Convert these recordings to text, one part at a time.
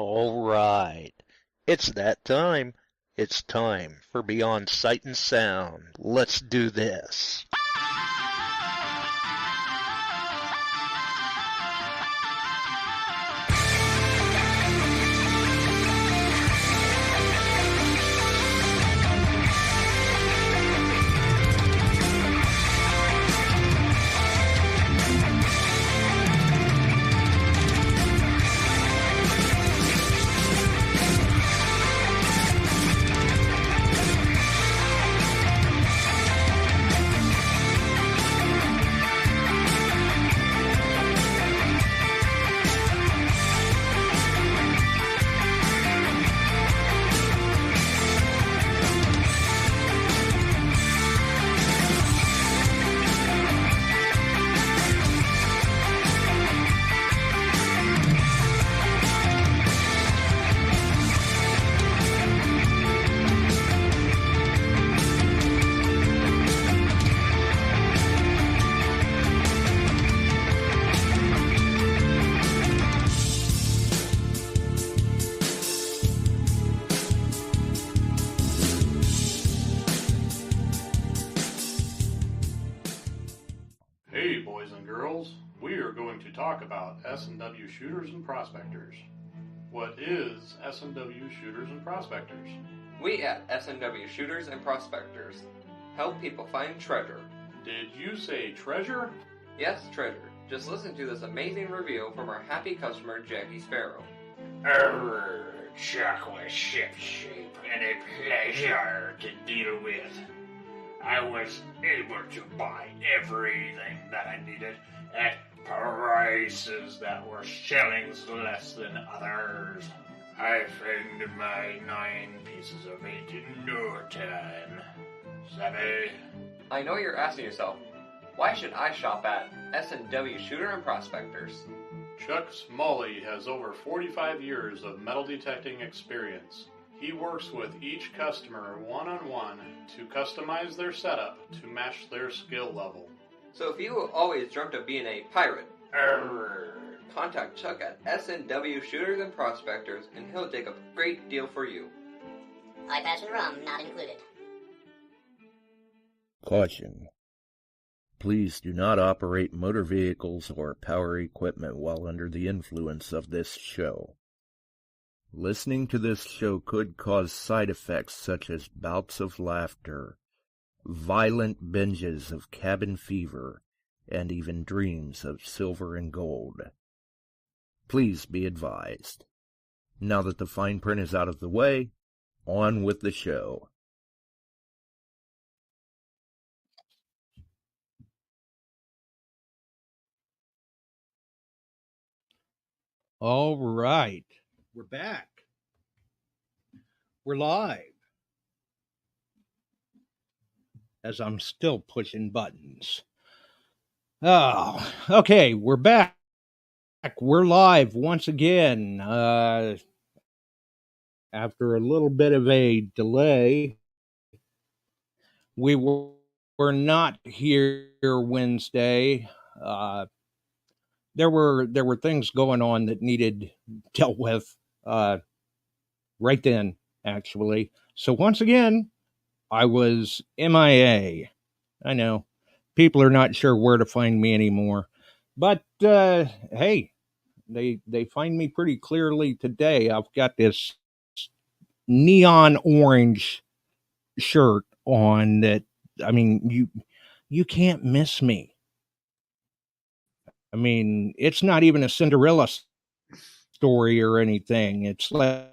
All right. It's that time. It's time for Beyond Sight and Sound. Let's do this. Talk about S&W shooters and prospectors. What is S&W shooters and prospectors? We at S&W Shooters and Prospectors help people find treasure. Did you say treasure? Yes, treasure. Just listen to this amazing review from our happy customer, Jackie Sparrow. Chocolate ship-shape and a pleasure to deal with. I was able to buy everything that I needed at prices that were shillings less than others. I found my 9 pieces of 8 in no time. Savvy? I know you're asking yourself, why should I shop at S&W Shooter and Prospectors? Chuck Smalley has over 45 years of metal detecting experience. He works with each customer one-on-one to customize their setup to match their skill level. So if you always dreamt of being a pirate, contact Chuck at S&W Shooters and Prospectors and he'll take a great deal for you. Eye-patch and rum not included. Caution. Please do not operate motor vehicles or power equipment while under the influence of this show. Listening to this show could cause side effects such as bouts of laughter, violent binges of cabin fever, and even dreams of silver and gold. Please be advised. Now that the fine print is out of the way, on with the show. All right, we're back. We're live. As I'm still pushing buttons. Oh, okay, we're back. We're live once again. After a little bit of a delay, we were not here Wednesday. There were things going on that needed dealt with right then, actually. So once again, I was MIA. I know. People are not sure where to find me anymore. But, hey, they find me pretty clearly today. I've got this neon orange shirt on that, I mean, you can't miss me. I mean, it's not even a Cinderella story or anything. It's like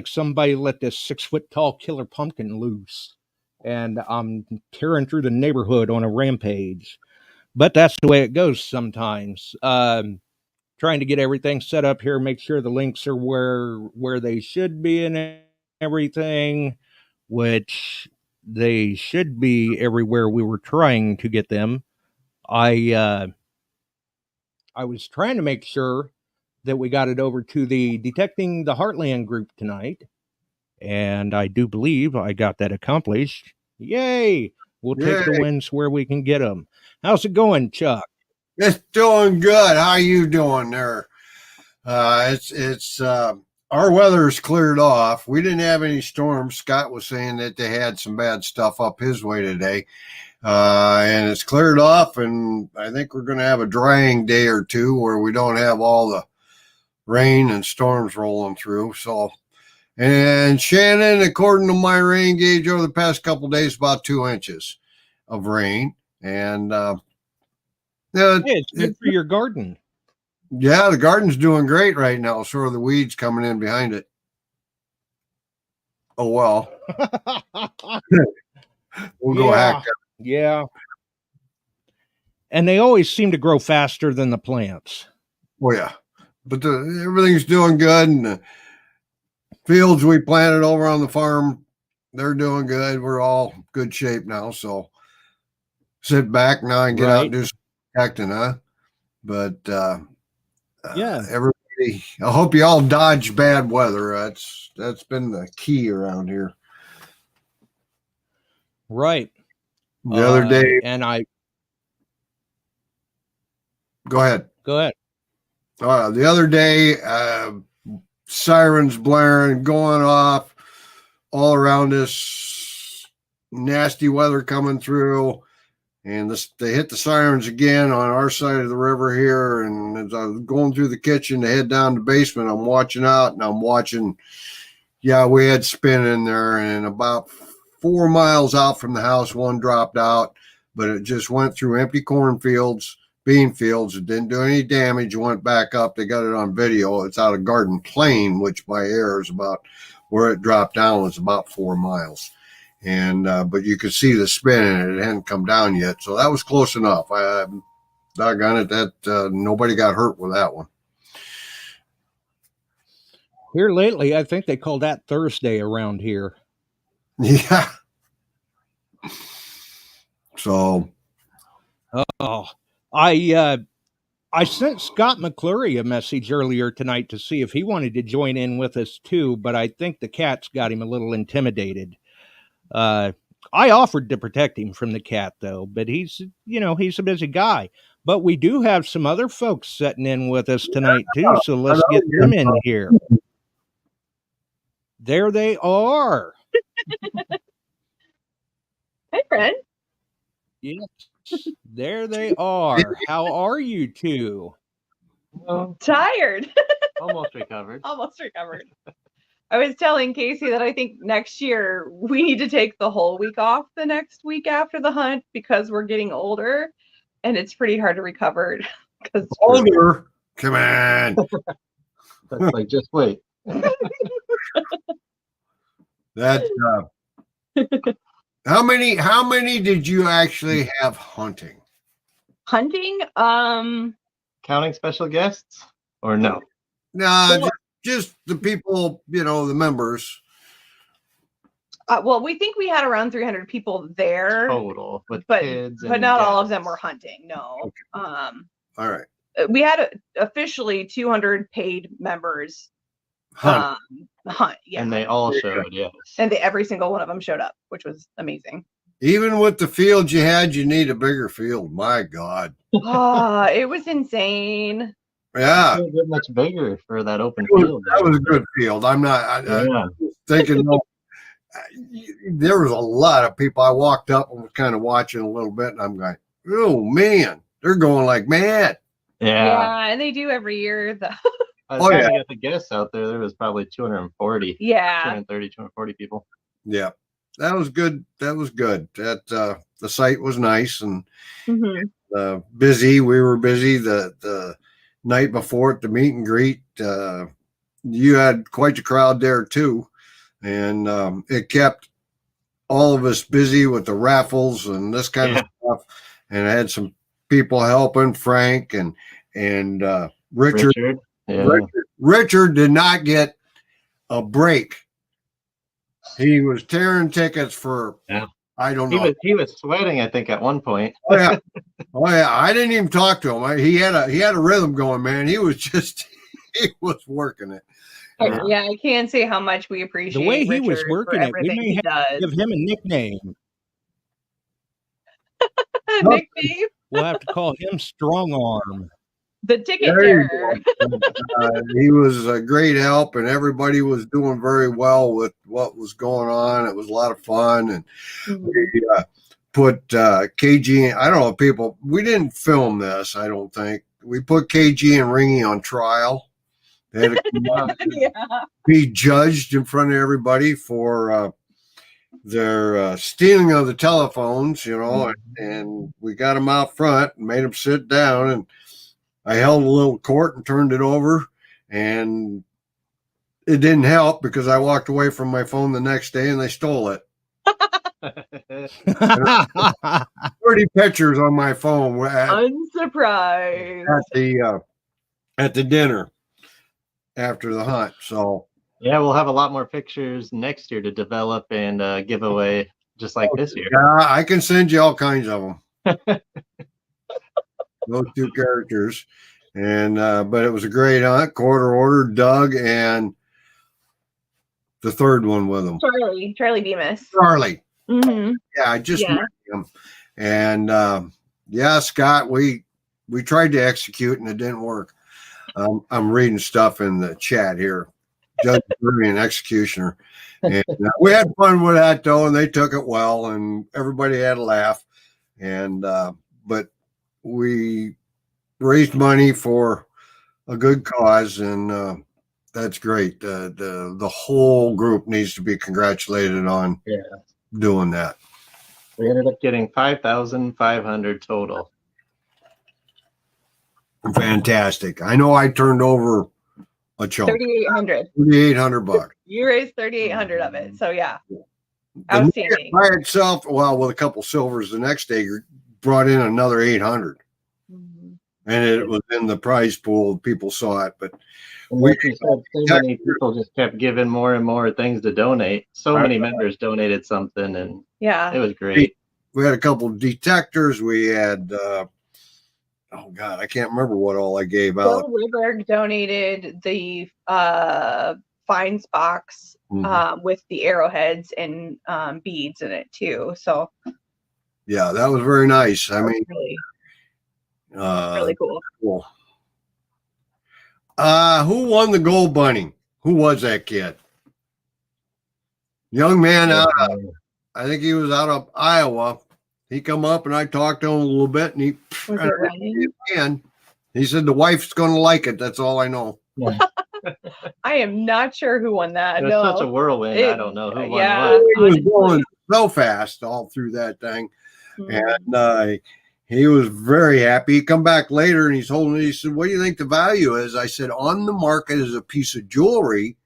somebody let this 6-foot-tall killer pumpkin loose. And I'm tearing through the neighborhood on a rampage. But that's the way it goes sometimes. Trying to get everything set up here, make sure the links are where they should be and everything, which they should be everywhere we were trying to get them. I was trying to make sure that we got it over to the Detecting the Heartland group tonight. And I do believe I got that accomplished. Yay! We'll take the wins where we can get them. How's it going, Chuck? It's doing good. How you doing there? It's our weather's cleared off. We didn't have any storms. Scott was saying that they had some bad stuff up his way today. And it's cleared off, and I think we're going to have a drying day or two where we don't have all the rain and storms rolling through. So, and Shannon, according to my rain gauge over the past couple of days, about 2 inches of rain. And Hey, it's good for your garden. yeah, the garden's doing great right now. So are the weeds coming in behind it. Oh, well. We'll go hack that. Yeah. And they always seem to grow faster than the plants. Oh, yeah. But everything's doing good. And the fields we planted over on the farm, they're doing good. We're all good shape now. So sit back now and get out and do some protecting, huh? But yeah, everybody, I hope you all dodge bad weather. That's been the key around here. Right. The other day, and I go ahead. The other day, sirens blaring, going off all around us, nasty weather coming through, and they hit the sirens again on our side of the river here. And as I was going through the kitchen to head down the basement, I'm watching out, and I'm watching. Yeah, we had spin in there, and about 4 miles out from the house, one dropped out, but it just went through empty cornfields, bean fields. It didn't do any damage. It went back up. They got it on video. It's out of Garden Plain, which by air is about where it dropped down was about 4 miles. And but you could see the spin, and it hadn't come down yet. So that was close enough. Doggone it, that nobody got hurt with that one. Here lately, I think they call that Thursday around here. Yeah. So, I sent Scott McClurry a message earlier tonight to see if he wanted to join in with us too, but I think the cats got him a little intimidated. I offered to protect him from the cat though, but he's a busy guy. But we do have some other folks sitting in with us tonight too, so let's get them in here. There they are. Hi, friend. Yes, there they are. How are you two? Tired. Almost recovered. Almost recovered. I was telling Casey that I think next year we need to take the whole week off the next week after the hunt because we're getting older and it's pretty hard to recover. Older? Come on. That's like, just wait. That's how many did you actually have hunting? Hunting? Counting special guests or no? No, just the people, the members. Well, we think we had around 300 people there total, but kids but not all of them were hunting. No. Okay. All right. We had officially 200 paid members. Hunt. Yeah. And they all showed, yes. And every single one of them showed up, which was amazing. Even with the field you had, you need a bigger field. My God. It was insane. Yeah. It was much bigger for that open field. That was a good field. I'm thinking there was a lot of people. I walked up and was kind of watching a little bit, and I'm going, oh, man, they're going like mad. Yeah, and they do every year, though. By the time I got the guests out there was probably 240. Yeah. 230, 240 people. Yeah. That was good. That the site was nice and busy. We were busy the night before at the meet and greet. You had quite the crowd there too. And it kept all of us busy with the raffles and this kind of stuff. And I had some people helping, Frank and Richard. Yeah. Richard did not get a break. He was tearing tickets for I don't know. He was sweating, I think, at one point. Oh yeah. I didn't even talk to him. He had a rhythm going, man. He was working it. Yeah, I can't say how much we appreciate the way he Richard was working it. We may have to give him a nickname. Nickname? We'll have to call him Strong Arm. The ticket There you terror. He was a great help, and everybody was doing very well with what was going on. It was a lot of fun, and we put KG. I don't know, people. We didn't film this. I don't think we put KG and Ringy on trial. They had to be judged in front of everybody for their stealing of the telephones, and we got them out front and made them sit down, and I held a little court and turned it over, and it didn't help because I walked away from my phone the next day and they stole it. 30 pictures on my phone Unsurprised. at the dinner after the hunt. So yeah, we'll have a lot more pictures next year to develop and give away, just like this year. Yeah, I can send you all kinds of them. Those two characters, and but it was a great hunt. Quarter order, Doug, and the third one with him, Charlie Bemis. Charlie. Mm-hmm. Yeah, I just met him, and Scott. We tried to execute, and it didn't work. I'm reading stuff in the chat here. Judge, jury, and executioner, and we had fun with that though, and they took it well, and everybody had a laugh, and but we raised money for a good cause, and that's great. The whole group needs to be congratulated on doing that. We ended up getting 5,500 total. Fantastic. I know I turned over a chunk. 3,800. $3,800. You raised 3,800 of it. So yeah. Outstanding. By itself, well, with a couple silvers the next day, brought in another 800. And it was in the prize pool. People saw it, but like you said, so many people just kept giving more and more things to donate. So many members donated something, and it was great. We had a couple of detectors. We had, oh God, I can't remember what all I gave out. Bill Wiberg donated the finds box with the arrowheads and beads in it too. So yeah, that was very nice. I mean, really cool. Who won the gold bunny? Who was that kid? Young man out of, I think he was out of Iowa. He come up and I talked to him a little bit, and he said the wife's going to like it. That's all I know. Yeah. I am not sure who won that. It was such a whirlwind. I don't know who won what. He was going so fast all through that thing, and he was very happy. He come back later and he's holding it. He said, "What do you think the value is?" I said, "On the market as a piece of jewelry,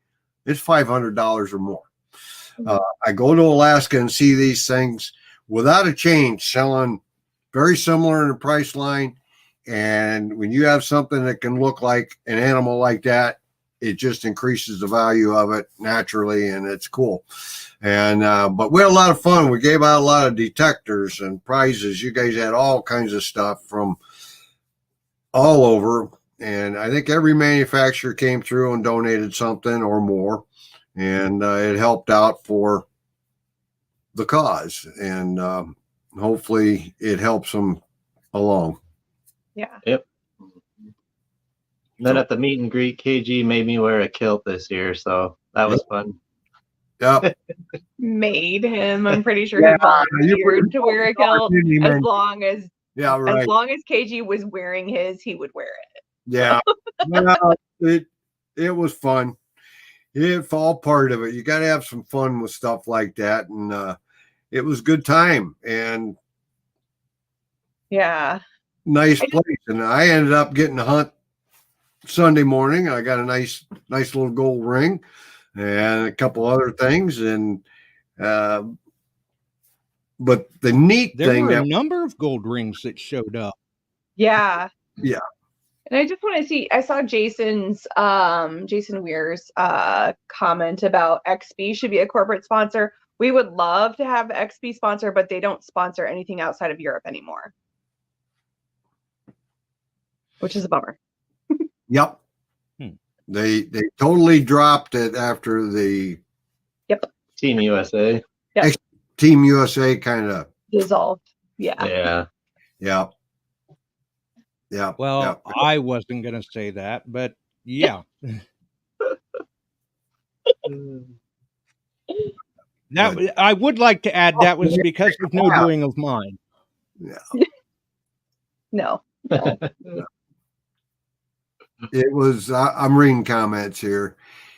it's $500 or more." I go to Alaska and see these things without a change, selling very similar in the price line. And when you have something that can look like an animal like that, it just increases the value of it naturally, and it's cool. And but we had a lot of fun. We gave out a lot of detectors and prizes. You guys had all kinds of stuff from all over, and I think every manufacturer came through and donated something or more, and it helped out for the cause, and hopefully it helps them along. Yeah. Yep. And then at the meet and greet, KG made me wear a kilt this year, so that was fun. Yep. Made him. I'm pretty sure he volunteered to wear a kilt as long as KG was wearing his, he would wear it. Yeah. Well, it was fun. It's all part of it. You got to have some fun with stuff like that, and it was a good time and nice place. And I ended up getting to hunt Sunday morning. I got a nice little gold ring and a couple other things, and but the neat thing, there were a number of gold rings that showed up. Yeah. And I just want to see, I saw Jason Weir's comment about XB should be a corporate sponsor. We would love to have XB sponsor, but they don't sponsor anything outside of Europe anymore, which is a bummer. Yep. They totally dropped it after the Team USA. Yep. Team USA kind of dissolved. Yeah. Yeah. Well, I wasn't going to say that, but yeah. That I would like to add that was because of no doing of mine. Yeah. No. It was. I'm reading comments here.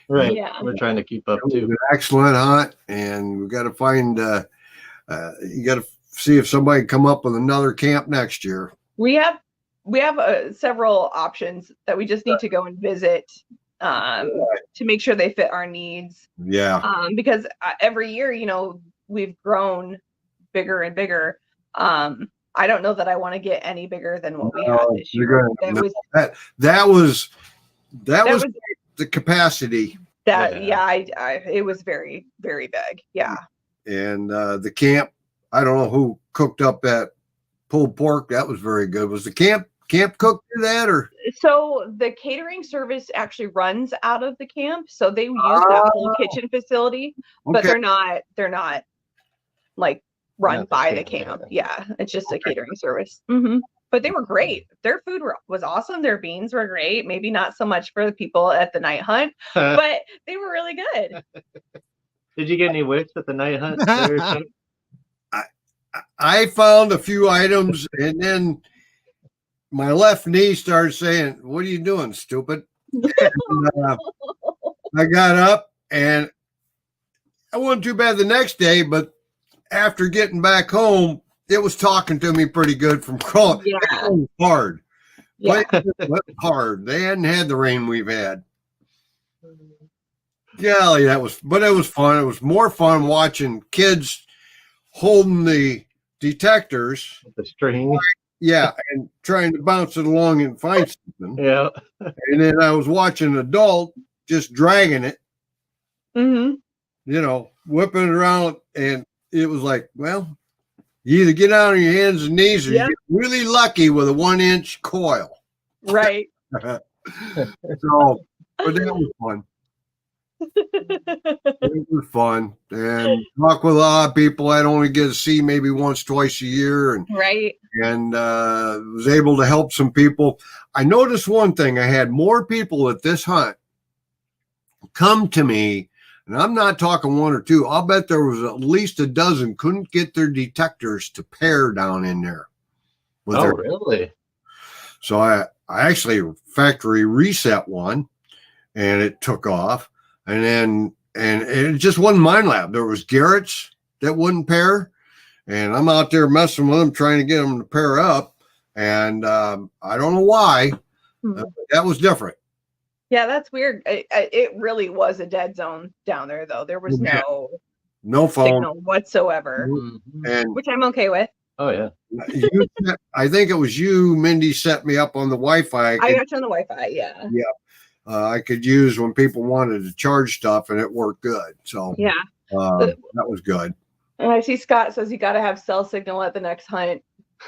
Right. Yeah. We're trying to keep up too. An excellent hunt, and we got to find. You got to see if somebody can come up with another camp next year. We have several options that we just need to go and visit to make sure they fit our needs. Yeah. Because every year, you know, we've grown bigger and bigger. I don't know that I want to get any bigger than what we had this year. That was the capacity. It was very, very big. Yeah. And the camp, I don't know who cooked up that pulled pork. That was very good. Was the camp cooked through that, or? So the catering service actually runs out of the camp, so they use that whole kitchen facility, but they're not like run by the camp. Yeah, it's just a catering service. Mm-hmm. But they were great. Their food was awesome. Their beans were great. Maybe not so much for the people at the night hunt, but they were really good. Did you get any whips at the night hunt? I found a few items, and then my left knee started saying, "What are you doing, stupid?" And, I got up, and I wasn't too bad the next day, but after getting back home, it was talking to me pretty good from crawling. Yeah. It was hard. Yeah. Hard. They hadn't had the rain we've had. Golly, it was fun. It was more fun watching kids holding the detectors, the string, and trying to bounce it along and find something. Yeah, and then I was watching an adult just dragging it, you know, whipping it around, and it was like, well, you either get out on your hands and knees, or you get really lucky with a 1-inch coil. Right. So, but that was fun. It was fun, and talk with a lot of people I'd only get to see maybe once, twice a year, and was able to help some people. I noticed one thing: I had more people at this hunt come to me, and I'm not talking one or two. I'll bet there was at least a dozen couldn't get their detectors to pair down in there. Really? So I actually factory reset one, and it took off. And it just wasn't mine lab. There was Garrett's that wouldn't pair, and I'm out there messing with them, trying to get them to pair up. And I don't know why. That was different. Yeah, that's weird. It really was a dead zone down there, though. There was no phone signal whatsoever, and which I'm okay with. Oh yeah. I think it was you, Mindy, set me up on the Wi-Fi. I got you on the Wi-Fi. Yeah. Yeah. I could use when people wanted to charge stuff, and it worked good. So that was good. And I see Scott says you got to have cell signal at the next hunt.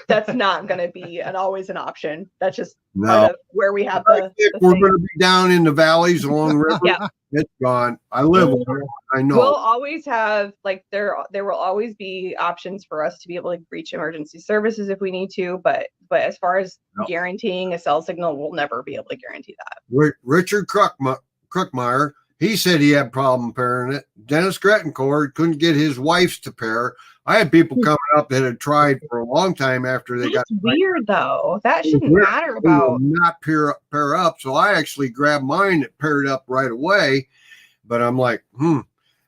That's not going to be always an option. That's just part of where we have the we're going to be down in the valleys along the river. It's gone. I live there. I know. We'll always have there will always be options for us to be able to reach emergency services if we need to, but as far as guaranteeing a cell signal, we'll never be able to guarantee that. Richard Kruckmeyer, he said he had problem pairing it. Dennis Grettencourt couldn't get his wife's to pair. I had people coming up that had tried for a long time after they got. That's weird, though. That shouldn't matter about not pair up. So I actually grabbed mine that paired up right away. But I'm like, And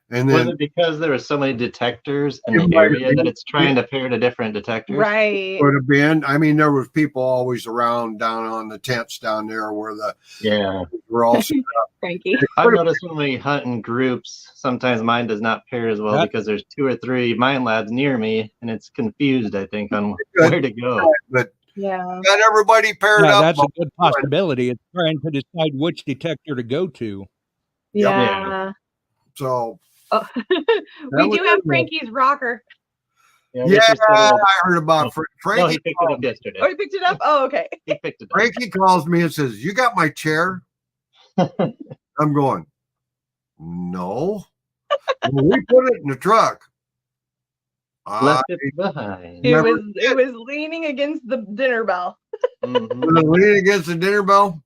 then, was it because there were so many detectors in the area that it's trying to pair to different detectors? Right. Could have been. I mean, there was people always around down on the tents down there where we're all set up. Frankie. I've noticed when we hunt in groups, sometimes mine does not pair as well because there's 2 or 3 mine labs near me, and it's confused, I think, on where to go. But got everybody paired up. That's a good possibility. It's trying to decide which detector to go to. Yeah. So we do have Frankie's rocker. I heard about Frankie. No, he picked it up yesterday. Oh, he picked it up? Oh, okay. He picked it up. Frankie calls me and says, "You got my chair?" I'm going, "No." Well, we put it in the truck. Left it behind. It was leaning against the dinner bell. Leaning against the dinner bell.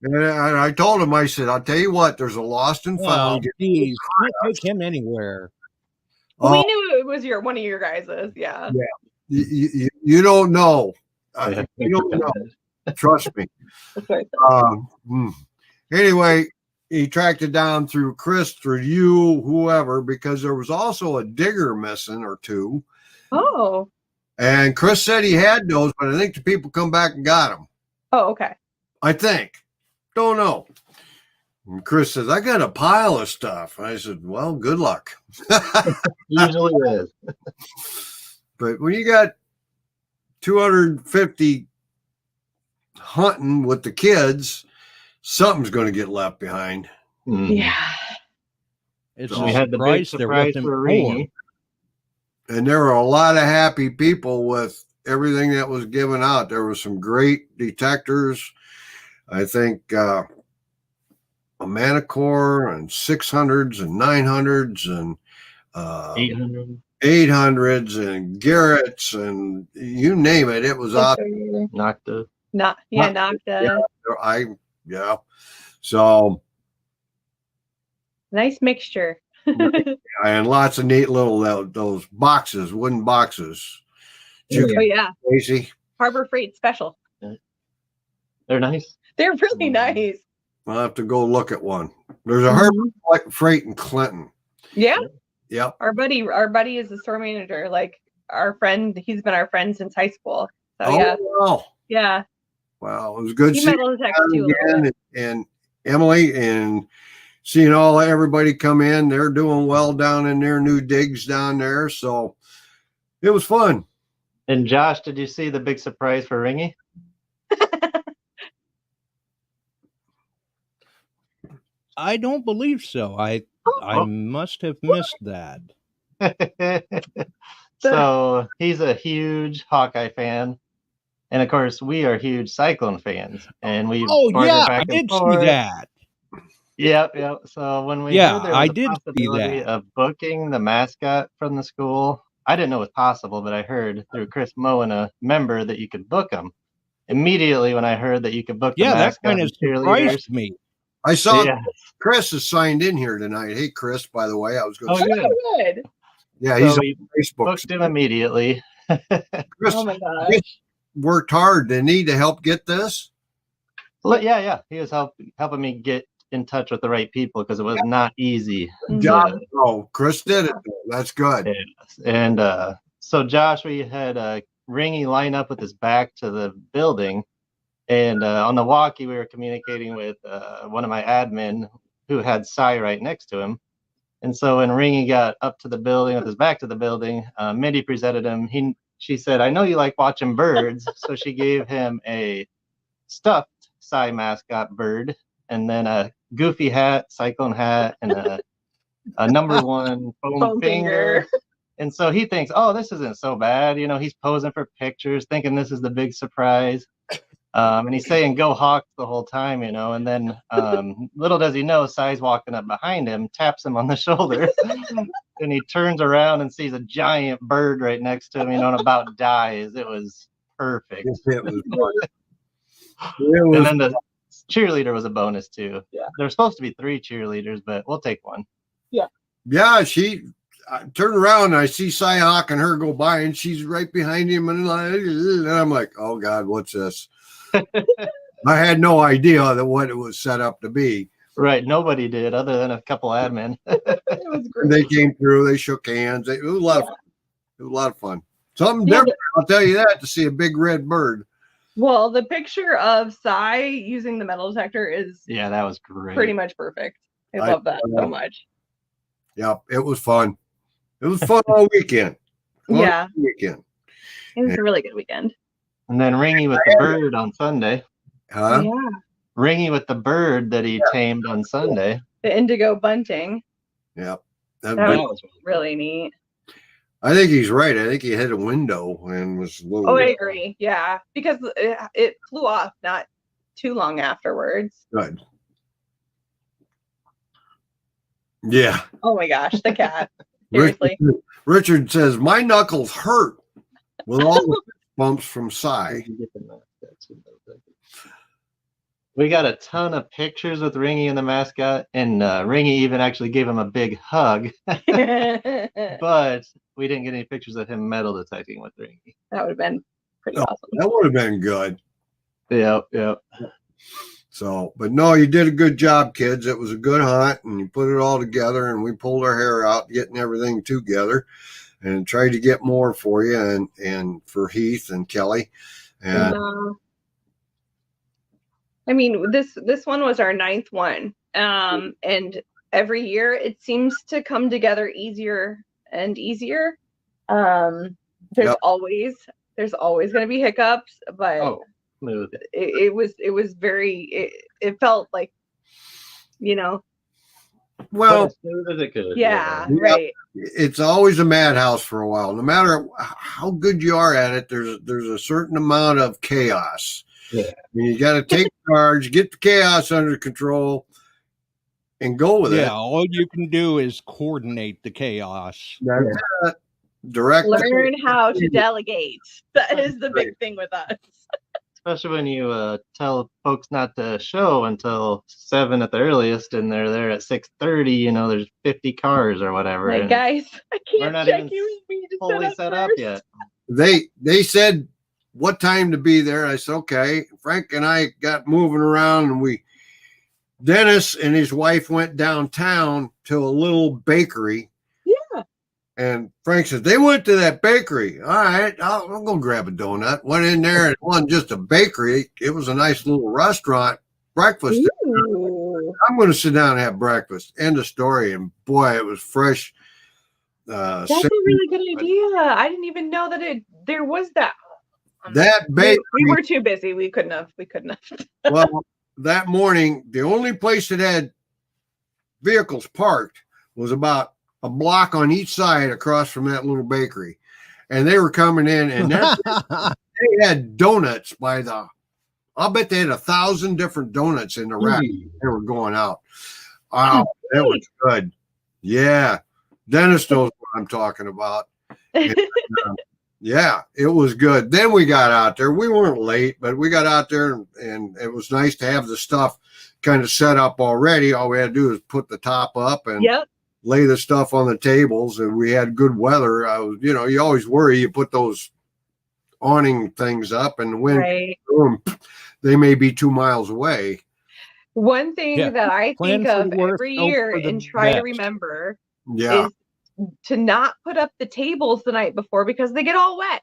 And I told him, I said, I'll tell you what, there's a lost and found. Geez, can't take him anywhere. We knew it was one of your guys's. Yeah. You don't know. You don't know. Trust me. Anyway, he tracked it down through Chris, through you, whoever, because there was also a digger missing or two. Oh. And Chris said he had those, but I think the people come back and got them. Oh, okay. I think. Don't know. And Chris says, I got a pile of stuff. I said, well, good luck. Usually is. But when you got 250 hunting with the kids, something's going to get left behind. Yeah. It's we had the big surprise for Ringy. And there were a lot of happy people with everything that was given out. There were some great detectors. I think a MANTICORE and 600s and 900s and 800s and Garrett's and you name it. It was out. Nocta. Nocta. Yeah. So nice mixture. And lots of neat little those boxes, wooden boxes. Oh yeah. Casey. Harbor Freight special. They're nice. They're really nice. I'll have to go look at one. There's a Harbor Freight in Clinton. Yeah. Yep. Our buddy is the store manager. Like our friend, he's been our friend since high school. So Wow. Yeah. Wow, it was good seeing metal detect too, and Emily and seeing everybody come in. They're doing well down in their new digs down there, so it was fun. And Josh, did you see the big surprise for Ringy? I don't believe so. I must have missed that. So he's a huge Hawkeye fan. And of course, we are huge Cyclone fans. And we I did see that. Yep. So when we heard there was I a did possibility of booking the mascot from the school, I didn't know it was possible, but I heard through Chris Moen, a member, that you could book them. Immediately when I heard that you could book the mascot, that kind of surprised me. I saw Chris is signed in here tonight. Hey, Chris, by the way, I was going to say. Good. Yeah, he's so on Facebook. Booked him immediately. Chris, oh my gosh. Worked hard, didn't he, to help get this? Yeah. He was helping me get in touch with the right people because it was not easy. Chris did it. That's good. And so Josh, we had Ringy line up with his back to the building. And on the walkie, we were communicating with one of my admin who had Cy right next to him. And so when Ringy got up to the building with his back to the building, Mindy presented him. She said, I know you like watching birds. So she gave him a stuffed Cy mascot bird and then a goofy hat, cyclone hat, and a number one foam finger. And so he thinks, oh, this isn't so bad. He's posing for pictures, thinking this is the big surprise. And he's saying, go Hawks the whole time, and then little does he know, Cy's walking up behind him, taps him on the shoulder, and he turns around and sees a giant bird right next to him, and about dies. It was perfect. It was and then the cheerleader was a bonus too. Yeah. There's supposed to be 3 cheerleaders, but we'll take one. Yeah. Yeah, I turned around and I see Cy Hawk and her go by, and she's right behind him, and I'm like, oh God, what's this? I had no idea that what it was set up to be. Right, nobody did, other than a couple admin. It was great. They came through, they shook hands. It was a lot of fun. It was a lot of fun. Something different, I'll tell you that, to see a big red bird. Well, the picture of Cy using the metal detector is that was great. Pretty much perfect. I love that so much. Yeah, it was fun. It was fun all weekend. Weekend. It was a really good weekend. And then Ringy with the bird on Sunday. Huh? Yeah. Ringy with the bird that he tamed on Sunday. The indigo bunting. Yeah. That was really neat. I think he's right. I think he hit a window and was a little. Oh, I agree. Yeah. Because it flew off not too long afterwards. Good. Yeah. Oh my gosh, the cat. Seriously. Richard says, my knuckles hurt with all the bumps from Cy. We got a ton of pictures with Ringy and the mascot, and Ringy even actually gave him a big hug. But we didn't get any pictures of him metal detecting with Ringy. That would have been pretty awesome. That would have been good. Yep. So, but no, you did a good job, kids. It was a good hunt, and you put it all together, and we pulled our hair out getting everything together and tried to get more for you and for Heath and Kelly. And I mean, this one was our 9th one. And every year it seems to come together easier and easier. There's always going to be hiccups, but it was very, it felt like, well, as smooth as it could. Yeah, right. It's always a madhouse for a while. No matter how good you are at it, there's a certain amount of chaos. Yeah. I mean, you got to take charge, get the chaos under control, and go with it. Yeah, all you can do is coordinate the chaos. Direct. Learn how to delegate. That is the big thing with us. Especially when you tell folks not to show until 7 at the earliest, and they're there at 6:30. There's 50 cars or whatever. Hey guys, I can't we're not check even you with me to fully set up yet. They said what time to be there. I said, okay. Frank and I got moving around, and Dennis and his wife went downtown to a little bakery. Yeah. And Frank says, they went to that bakery. All right, I'll go grab a donut. Went in there, and it wasn't just a bakery. It was a nice little restaurant, breakfast. I'm going to sit down and have breakfast. End of story. And boy, it was fresh. That's a really good idea. I didn't even know that there was that. That bakery. We were too busy. We couldn't have. Well, that morning, the only place that had vehicles parked was about a block on each side across from that little bakery. And they were coming in, and they had donuts I'll bet they had 1,000 different donuts in the rack. They were going out. Wow, that was good. Yeah. Dennis knows what I'm talking about. And, yeah, it was good. Then we got out there. We weren't late, but we got out there, and it was nice to have the stuff kind of set up already. All we had to do is put the top up and lay the stuff on the tables, and we had good weather. You always worry you put those awning things up, and the wind, boom, they may be 2 miles away. One thing that I think of every year and try to remember is to not put up the tables the night before because they get all wet.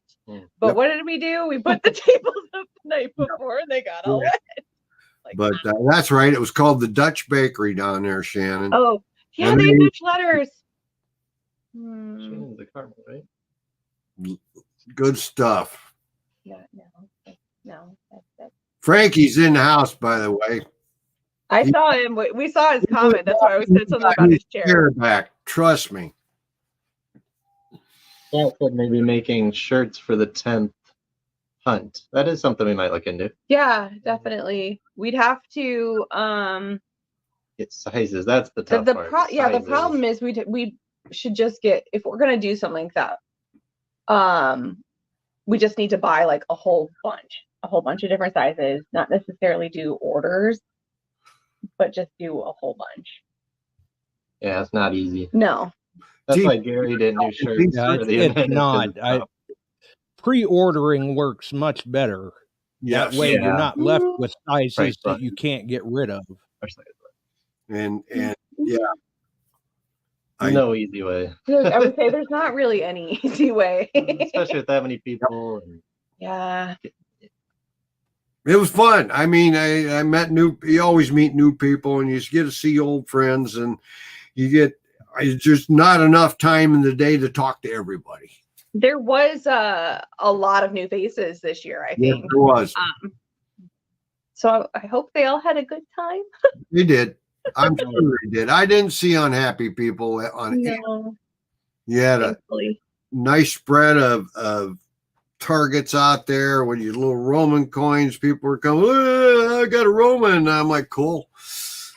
But what did we do? We put the tables up the night before and they got all wet. But that's right. It was called the Dutch Bakery down there, Shannon. Oh, yeah, they have Dutch letters. Shannon's the Carmel, right? Good stuff. No. Frankie's in the house, by the way. I saw him. We saw his comment. That's why I said something about his chair. Back. Trust me. Yeah, said maybe making shirts for the 10th hunt. That is something we might look into. Yeah, definitely. We'd have to get sizes. That's the tough part. The problem is we should just get, if we're gonna do something like that, we just need to buy like a whole bunch of different sizes, not necessarily do orders, but just do a whole bunch. Yeah, it's not easy. No. That's why Gary didn't do shirts. It's not. Pre-ordering works much better. That way you're not left with sizes that you can't get rid of. And yeah. No easy way. I would say there's not really any easy way. Especially with that many people. Yeah. It was fun. I mean, I met you always meet new people, and you just get to see old friends, and it's just not enough time in the day to talk to everybody. There was a lot of new faces this year, I think. Yeah, there was. So I hope they all had a good time. They did. I'm sure they did. I didn't see unhappy people on it. You had a nice spread of targets out there with your little Roman coins. People were coming, I got a Roman. And I'm like, cool.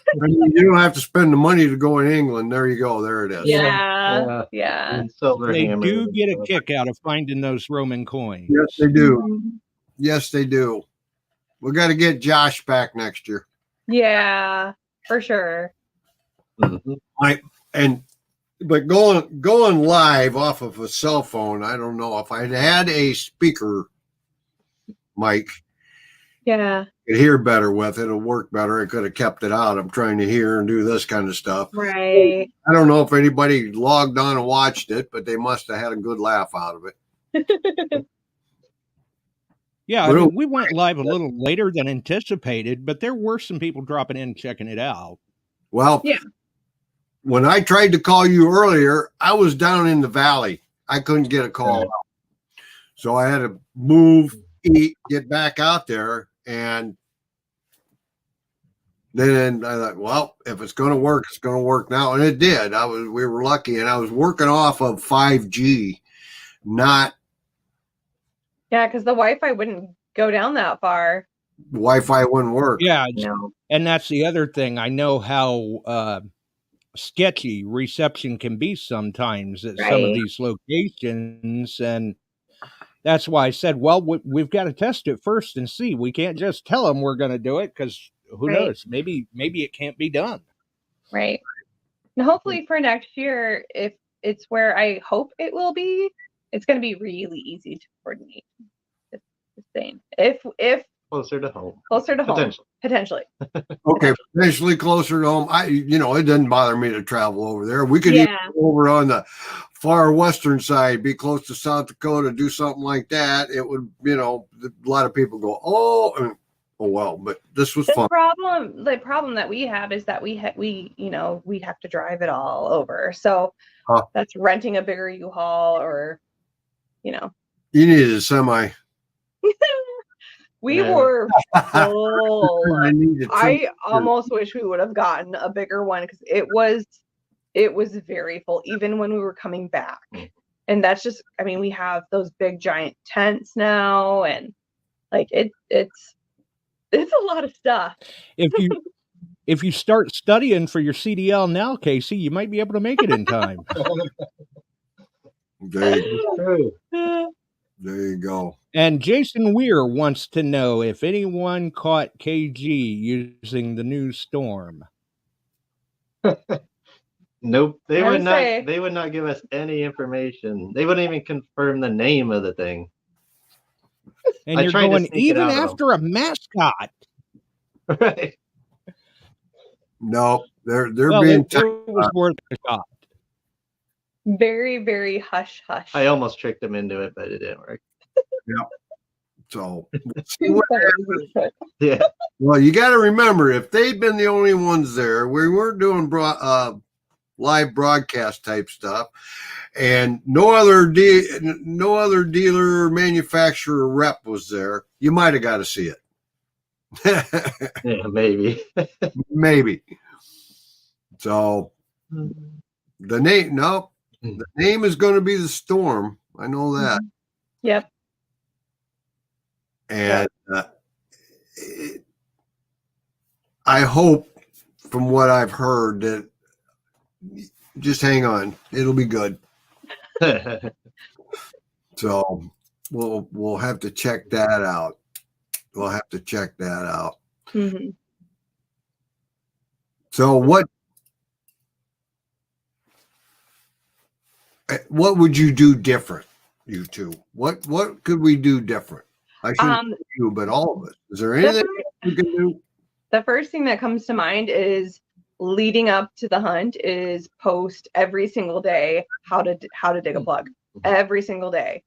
I mean, you don't have to spend the money to go in England. There you go. There it is. Yeah. And silver They hammer. do get a kick out of finding those Roman coins. Yes, they do. Mhm. Yes, they do. We got to get Josh back next year. Yeah, for sure. But going live off of a cell phone, I don't know if I'd had a speaker mic. Yeah. Could hear better with it. It'll work better. I could have kept it out. I'm trying to hear and do this kind of stuff. Right. I don't know if anybody logged on and watched it, but they must have had a good laugh out of it. Yeah, I mean, we went live a little later than anticipated, but there were some people dropping in checking it out. Well, yeah. When I tried to call you earlier, I was down in the valley. I couldn't get a call out. So I had to move, eat, get back out there. And then I thought, well, if it's going to work, it's going to work now. And it did. We were lucky. And I was working off of 5G, not. Yeah, because the Wi-Fi wouldn't go down that far. Wi-Fi wouldn't work. Yeah. No. And that's the other thing. I know how sketchy reception can be sometimes at some of these locations. And that's why I said, well, we've got to test it first and see. We can't just tell them we're going to do it because who knows? Maybe it can't be done. Right. And hopefully for next year, if it's where I hope it will be, it's going to be really easy to coordinate. It's the same. If closer to home. Potentially. Okay, potentially closer to home. It doesn't bother me to travel over there. We could even go over on the far western side, be close to South Dakota, do something like that. It would, a lot of people go, oh well, but this was fun. The problem that we have is that we have to drive it all over. So that's renting a bigger U-Haul or, You needed a semi. We were full. I almost wish we would have gotten a bigger one because it was very full, even when we were coming back. And that's just, we have those big giant tents now, and like it's a lot of stuff. If you start studying for your CDL now, Casey, you might be able to make it in time. There you go. And Jason Weir wants to know if anyone caught KG using the new storm. Nope. They would not give us any information. They wouldn't even confirm the name of the thing. And you're going even after a mascot. Right. No, they're being it was worth a shot. Very, very hush hush. I almost tricked them into it, but it didn't work. Yeah. So, yeah. Well, you got to remember, if they'd been the only ones there, we weren't doing live broadcast type stuff, and no other dealer or manufacturer rep was there, you might have got to see it. Yeah, maybe. Maybe. So the name is going to be the Storm. I know that. Yep. And I hope, from what I've heard, that just hang on, it'll be good. So we'll have to check that out. Mm-hmm. So what would you do different, you two? What could we do different? I shouldn't do, but all of it. Is there anything you can do? The first thing that comes to mind is leading up to the hunt is post every single day how to dig a plug. Every single day.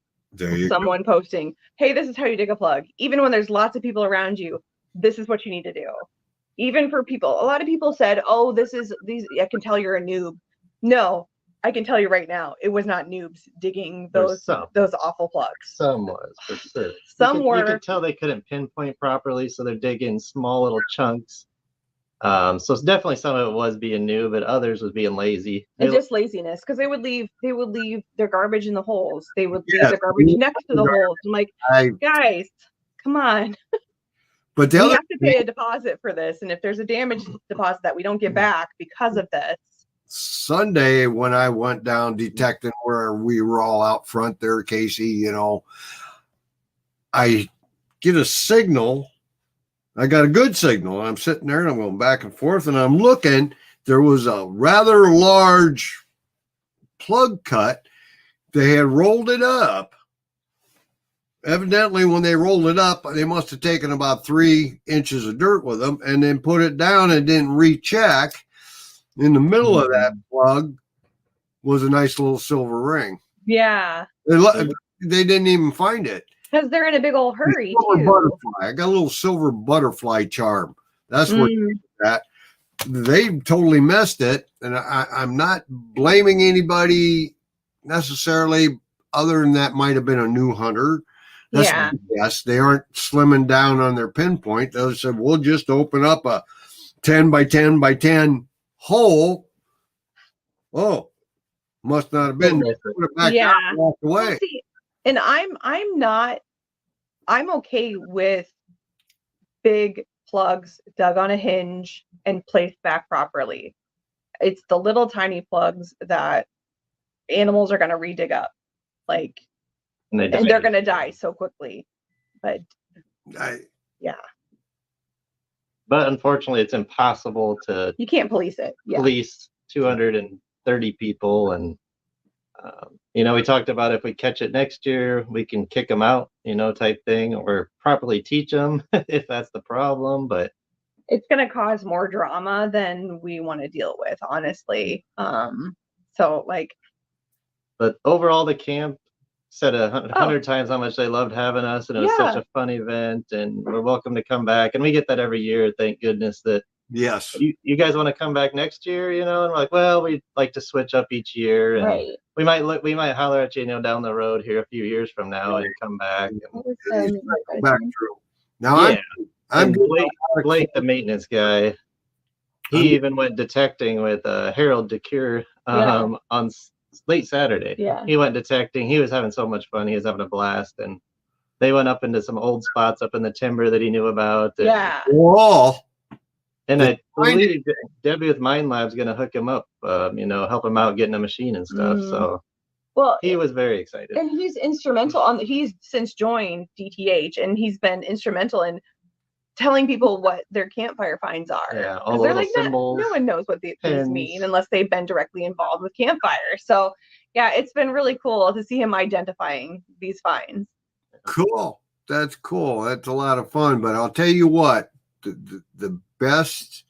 Someone posting, hey, this is how you dig a plug. Even when there's lots of people around you, this is what you need to do. Even for people, a lot of people said, oh, I can tell you're a noob. No, I can tell you right now, it was not noobs digging those awful plugs. Some was, for sure. You could tell they couldn't pinpoint properly, so they're digging small little chunks. So it's definitely some of it was being new, but others was being lazy. And just laziness, because they would leave their garbage in the holes. They would leave their garbage next to the holes. I'm like, guys, come on. But the we other have to pay a deposit for this, and if there's a damage deposit that we don't get back because of this. Sunday, when I went down detecting where we were all out front there, Casey, you know, I get a signal. I got a good signal. I'm sitting there and I'm going back and forth and I'm looking. There was a rather large plug cut. They had rolled it up. Evidently, when they rolled it up, they must have taken about 3 inches of dirt with them and then put it down and didn't recheck. In the middle of that plug was a nice little silver ring. Yeah. They didn't even find it. Because they're in a big old hurry, Silver too. butterfly. I got a little silver butterfly charm. That's what that. They totally missed it. And I'm not blaming anybody necessarily, other than that might have been a new hunter. That's yes, they aren't slimming down on their pinpoint. They said, we'll just open up a 10 by 10 by 10 hole. Oh, must not have been. Put it back out and walk away. Well, see, and I'm okay with big plugs dug on a hinge and placed back properly. It's the little tiny plugs that animals are going to re-dig up, like, and they're going to die so quickly. But yeah. But unfortunately, it's impossible to. You can't police it. Police 230 people, and you know, we talked about if we catch it next year, we can kick them out, you know, type thing, or properly teach them if that's the problem. But it's going to cause more drama than we want to deal with, honestly. So like. But overall, the camp said 100 times how much they loved having us, and it was such a fun event, and we're welcome to come back. And we get that every year. Thank goodness that you guys want to come back next year, you know. And we're like, well, we'd like to switch up each year, and we might holler at you, you know, down the road here a few years from now and come back. And, back through. Now I'm Blake, the maintenance guy. He even went detecting with Harold DeCure on late Saturday. Yeah. He went detecting. He was having so much fun. He was having a blast. And they went up into some old spots up in the timber that he knew about. And, Whoa. And I believe Debbie with Mind Lab's going to hook him up, you know, help him out getting a machine and stuff. So he was very excited. And he's instrumental he's since joined DTH, and he's been instrumental in telling people what their campfire finds are. Yeah, all the like, symbols. No one knows what these mean unless they've been directly involved with campfire. So, yeah, it's been really cool to see him identifying these finds. Cool. That's cool. That's a lot of fun. But I'll tell you what, the best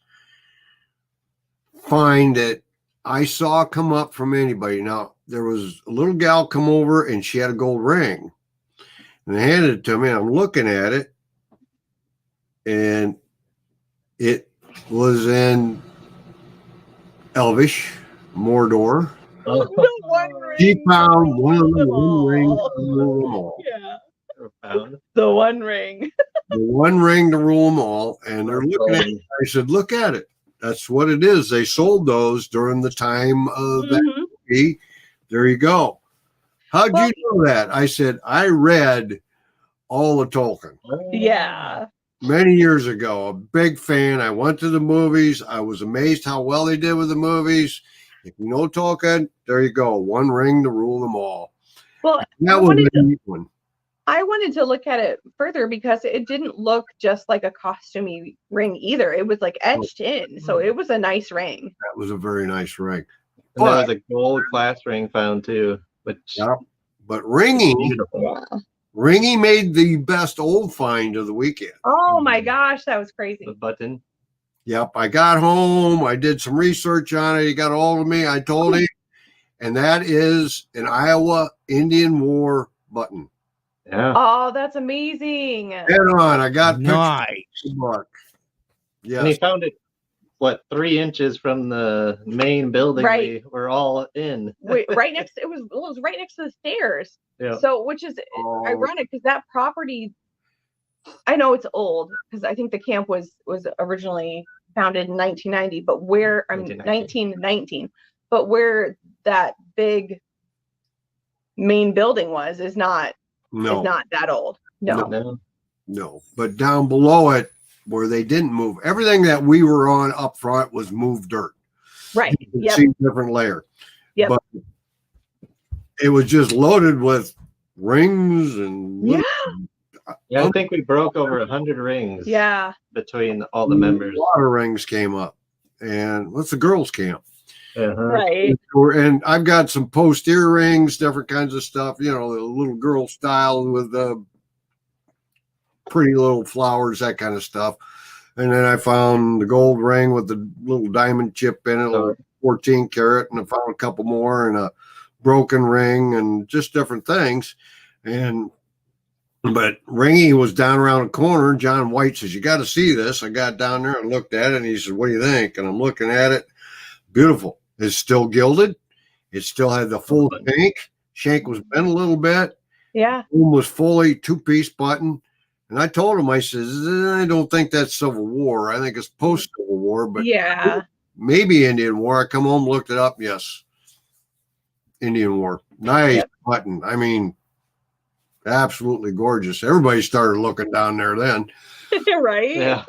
find that I saw come up from anybody. Now, there was a little gal come over, and she had a gold ring. And they handed it to me. I'm looking at it. And it was in Elvish, Mordor. He found one of the rings to rule them all. The one ring. The one ring to rule them all. And they're looking at it. I said, look at it. That's what it is. They sold those during the time of that movie. There you go. How'd you know that? I said, I read all the Tolkien. Yeah. Many years ago, a big fan. I went to the movies. I was amazed how well they did with the movies. If you know Tolkien, there you go. One ring to rule them all. Well, that was a neat one. I wanted to look at it further because it didn't look just like a costumey ring either. It was like etched in. So it was a nice ring. That was a very nice ring. And there was a gold class ring found too. But ringing. Ringy made the best old find of the weekend. Oh my gosh, that was crazy. The button. Yep, I got home. I did some research on it. He got a hold of me. I told him, and that is an Iowa Indian War button. Yeah. Oh, that's amazing. Head on. I got nice. Yes. And he found it, 3 inches from the main building we were all in. Right next. It was right next to the stairs. Yeah. So, which is ironic because that property, I know it's old because I think the camp was originally founded in 1990, but 1919, but where that big main building is not that old. No. But down below it, where they didn't move. Everything that we were on up front was moved dirt. Right. You could Yep. see different layer. Yep. But it was just loaded with rings and Yeah. Yeah, I think we broke over 100 rings. Yeah. Between all the members. A lot of rings came up. And what's the girls' camp? Right. And I've got some post earrings, different kinds of stuff, you know, the little girl style with the pretty little flowers, that kind of stuff. And then I found the gold ring with the little diamond chip in it, a 14 karat, and I found a couple more and a broken ring and just different things. But Ringy was down around the corner. John White says, "You got to see this." I got down there and looked at it, and he said, "What do you think?" And I'm looking at it. Beautiful. It's still gilded. It still had the full shank. Shank was bent a little bit. Yeah. Boom was fully 2-piece button. And I told him, I says, "I don't think that's Civil War. I think it's post-Civil War, but yeah, maybe Indian War." I come home, looked it up. Yes. Indian War. Nice button. I mean, absolutely gorgeous. Everybody started looking down there then. Right. Yeah.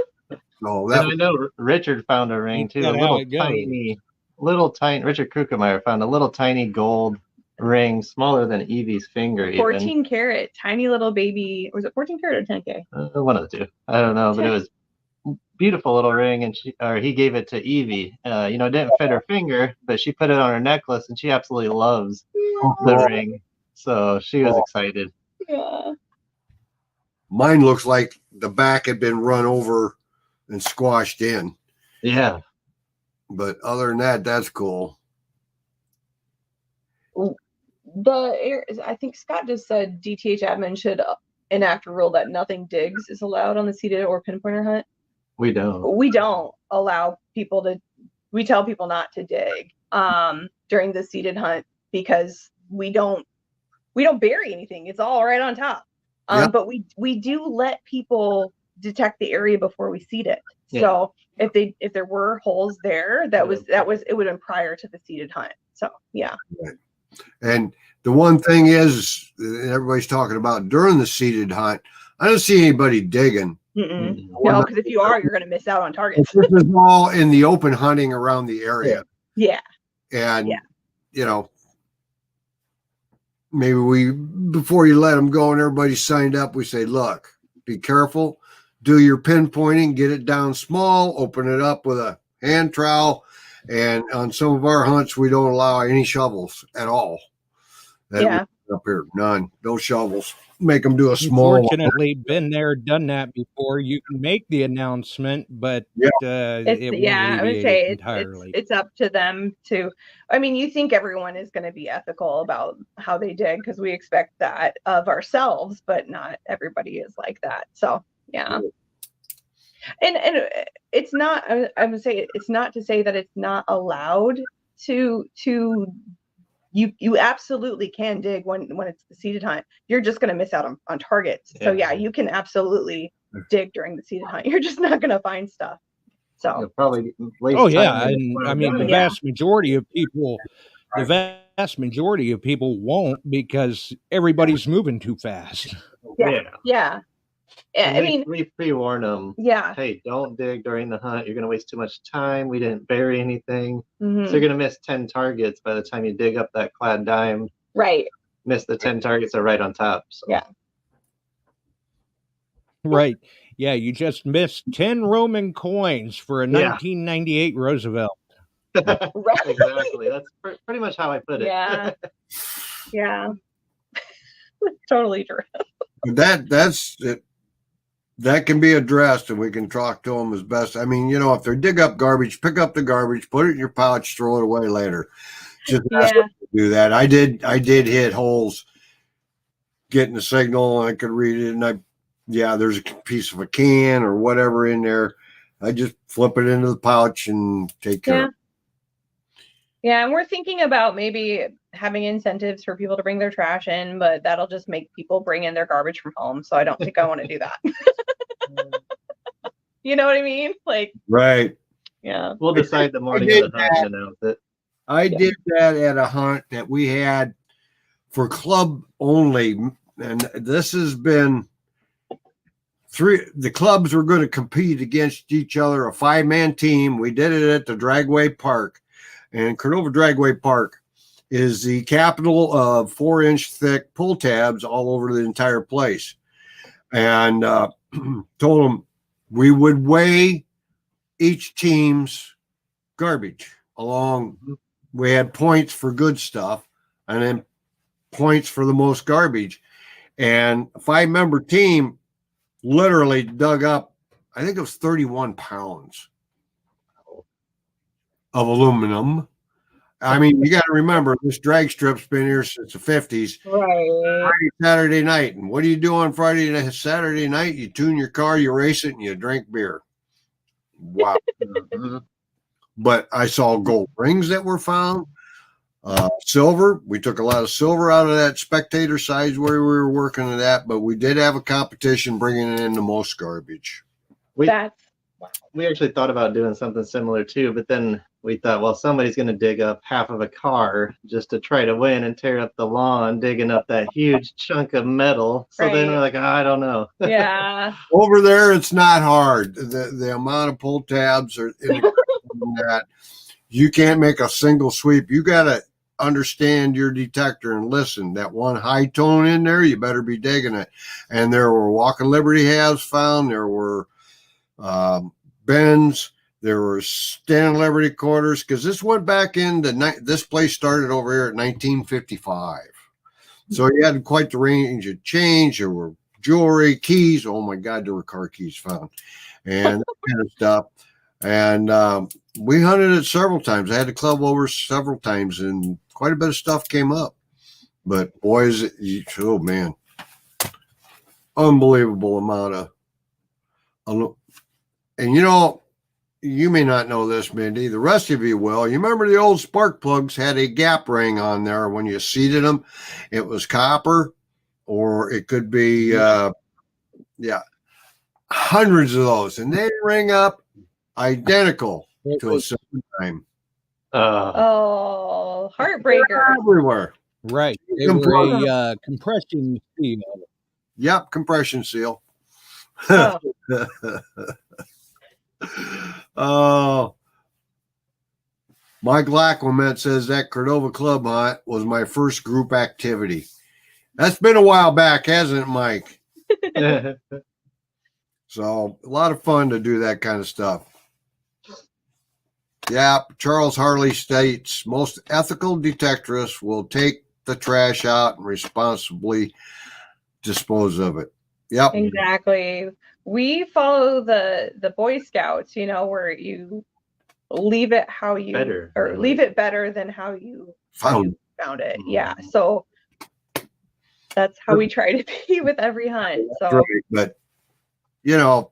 So that I know Richard found a ring too. Little tiny Richard Krukemeyer found a little tiny gold ring, smaller than Evie's finger. 14 karat, tiny little baby. Was it 14 karat or 10K? One of the two. I don't know, but it was beautiful little ring, and he gave it to Evie. You know, it didn't fit her finger, but she put it on her necklace, and she absolutely loves the ring. So she was excited. Yeah. Mine looks like the back had been run over and squashed in. Yeah. But other than that, that's cool. I think Scott just said DTH admin should enact a rule that nothing digs is allowed on the seated or pinpointer hunt. We don't. We don't allow people to. We tell people not to dig during the seated hunt because we don't bury anything. It's all right on top. But we do let people detect the area before we seed it. Yeah. So if there were holes there, it would have been prior to the seeded hunt. So yeah. Right. And the one thing is, everybody's talking about during the seeded hunt, I don't see anybody digging. No, because if you are, you're going to miss out on targets. This is all in the open hunting around the area. Yeah. And, you know, maybe before you let them go and everybody's signed up, we say, look, be careful, do your pinpointing, get it down small, open it up with a hand trowel. And on some of our hunts, we don't allow any shovels at all. Up here, none, no shovels. Make them do a small. Unfortunately, been there, done that before. You can make the announcement, but I would say it's up to them to. I mean, you think everyone is going to be ethical about how they dig because we expect that of ourselves, but not everybody is like that. So yeah. And it's not. I would say it's not to say that it's not allowed to. You absolutely can dig when it's the seeded hunt. You're just going to miss out on targets. So yeah, you can absolutely dig during the seeded hunt. You're just not going to find stuff. So you'll probably. And I mean the vast majority of people, won't because everybody's moving too fast. Yeah. I mean, we pre-warn them. Yeah. Hey, don't dig during the hunt. You're going to waste too much time. We didn't bury anything. So you're going to miss 10 targets by the time you dig up that clad dime. Right. Miss the 10 targets are right on top. So. Yeah. Right. Yeah, you just missed 10 Roman coins for a 1998 Roosevelt. Right. Exactly. That's pretty much how I put it. Yeah. Yeah. Totally true. That's it. That can be addressed and we can talk to them as best. I mean, you know, if they dig up garbage, pick up the garbage, put it in your pouch, throw it away later. Just do that. I did hit holes getting the signal and I could read it. And there's a piece of a can or whatever in there. I just flip it into the pouch and take care of it. Yeah, and we're thinking about maybe having incentives for people to bring their trash in, but that'll just make people bring in their garbage from home. So I don't think I want to do that. You know what I mean? Like, right. Yeah. We'll decide the morning of the hunt and announce it. I did that at a hunt that we had for club only. And this has been the clubs were going to compete against each other, a 5-man team. We did it at the Dragway Park, and Cordova Dragway Park is the capital of 4-inch thick pull tabs all over the entire place. And told them we would weigh each team's garbage along. We had points for good stuff and then points for the most garbage. And a 5-member team literally dug up, I think it was 31 pounds of aluminum. I mean, you got to remember, this drag strip's been here since the 50s. Right. Friday, Saturday night. And what do you do on Friday and Saturday night? You tune your car, you race it, and you drink beer. Wow. But I saw gold rings that were found. Silver. We took a lot of silver out of that spectator size where we were working at that, but we did have a competition bringing in the most garbage. We actually thought about doing something similar too, but then we thought, well, somebody's going to dig up half of a car just to try to win and tear up the lawn, digging up that huge chunk of metal. So then we're like, I don't know. Yeah. Over there, it's not hard. The amount of pull tabs are in that you can't make a single sweep. You got to understand your detector and listen. That one high tone in there, you better be digging it. And there were Walking Liberty halves found. There were bends. There were Standing Liberty quarters, because this went back into this place started over here at 1955. So you had quite the range of change. There were jewelry, keys. Oh my God, there were car keys found, and that kind of stuff. And we hunted it several times. I had the club over several times, and quite a bit of stuff came up. But boys, oh man, unbelievable amount of. And you know, you may not know this, Mindy. The rest of you will. You remember the old spark plugs had a gap ring on there when you seated them. It was copper, or it could be, hundreds of those. And they ring up identical to a silver dime. Oh, heartbreaker. Everywhere. Right. They were a compression seal. Yep, compression seal. Oh. Oh, Mike Lacklement says that Cordova Club hunt was my first group activity. That's been a while back, hasn't it, Mike? So a lot of fun to do that kind of stuff. Yeah, Charles Harley states most ethical detectorists will take the trash out and responsibly dispose of it. Yep. Exactly. We follow the Boy Scouts, you know, where you leave it how you leave it better than how you found it. Yeah. So that's how we try to be with every hunt. So right. But you know,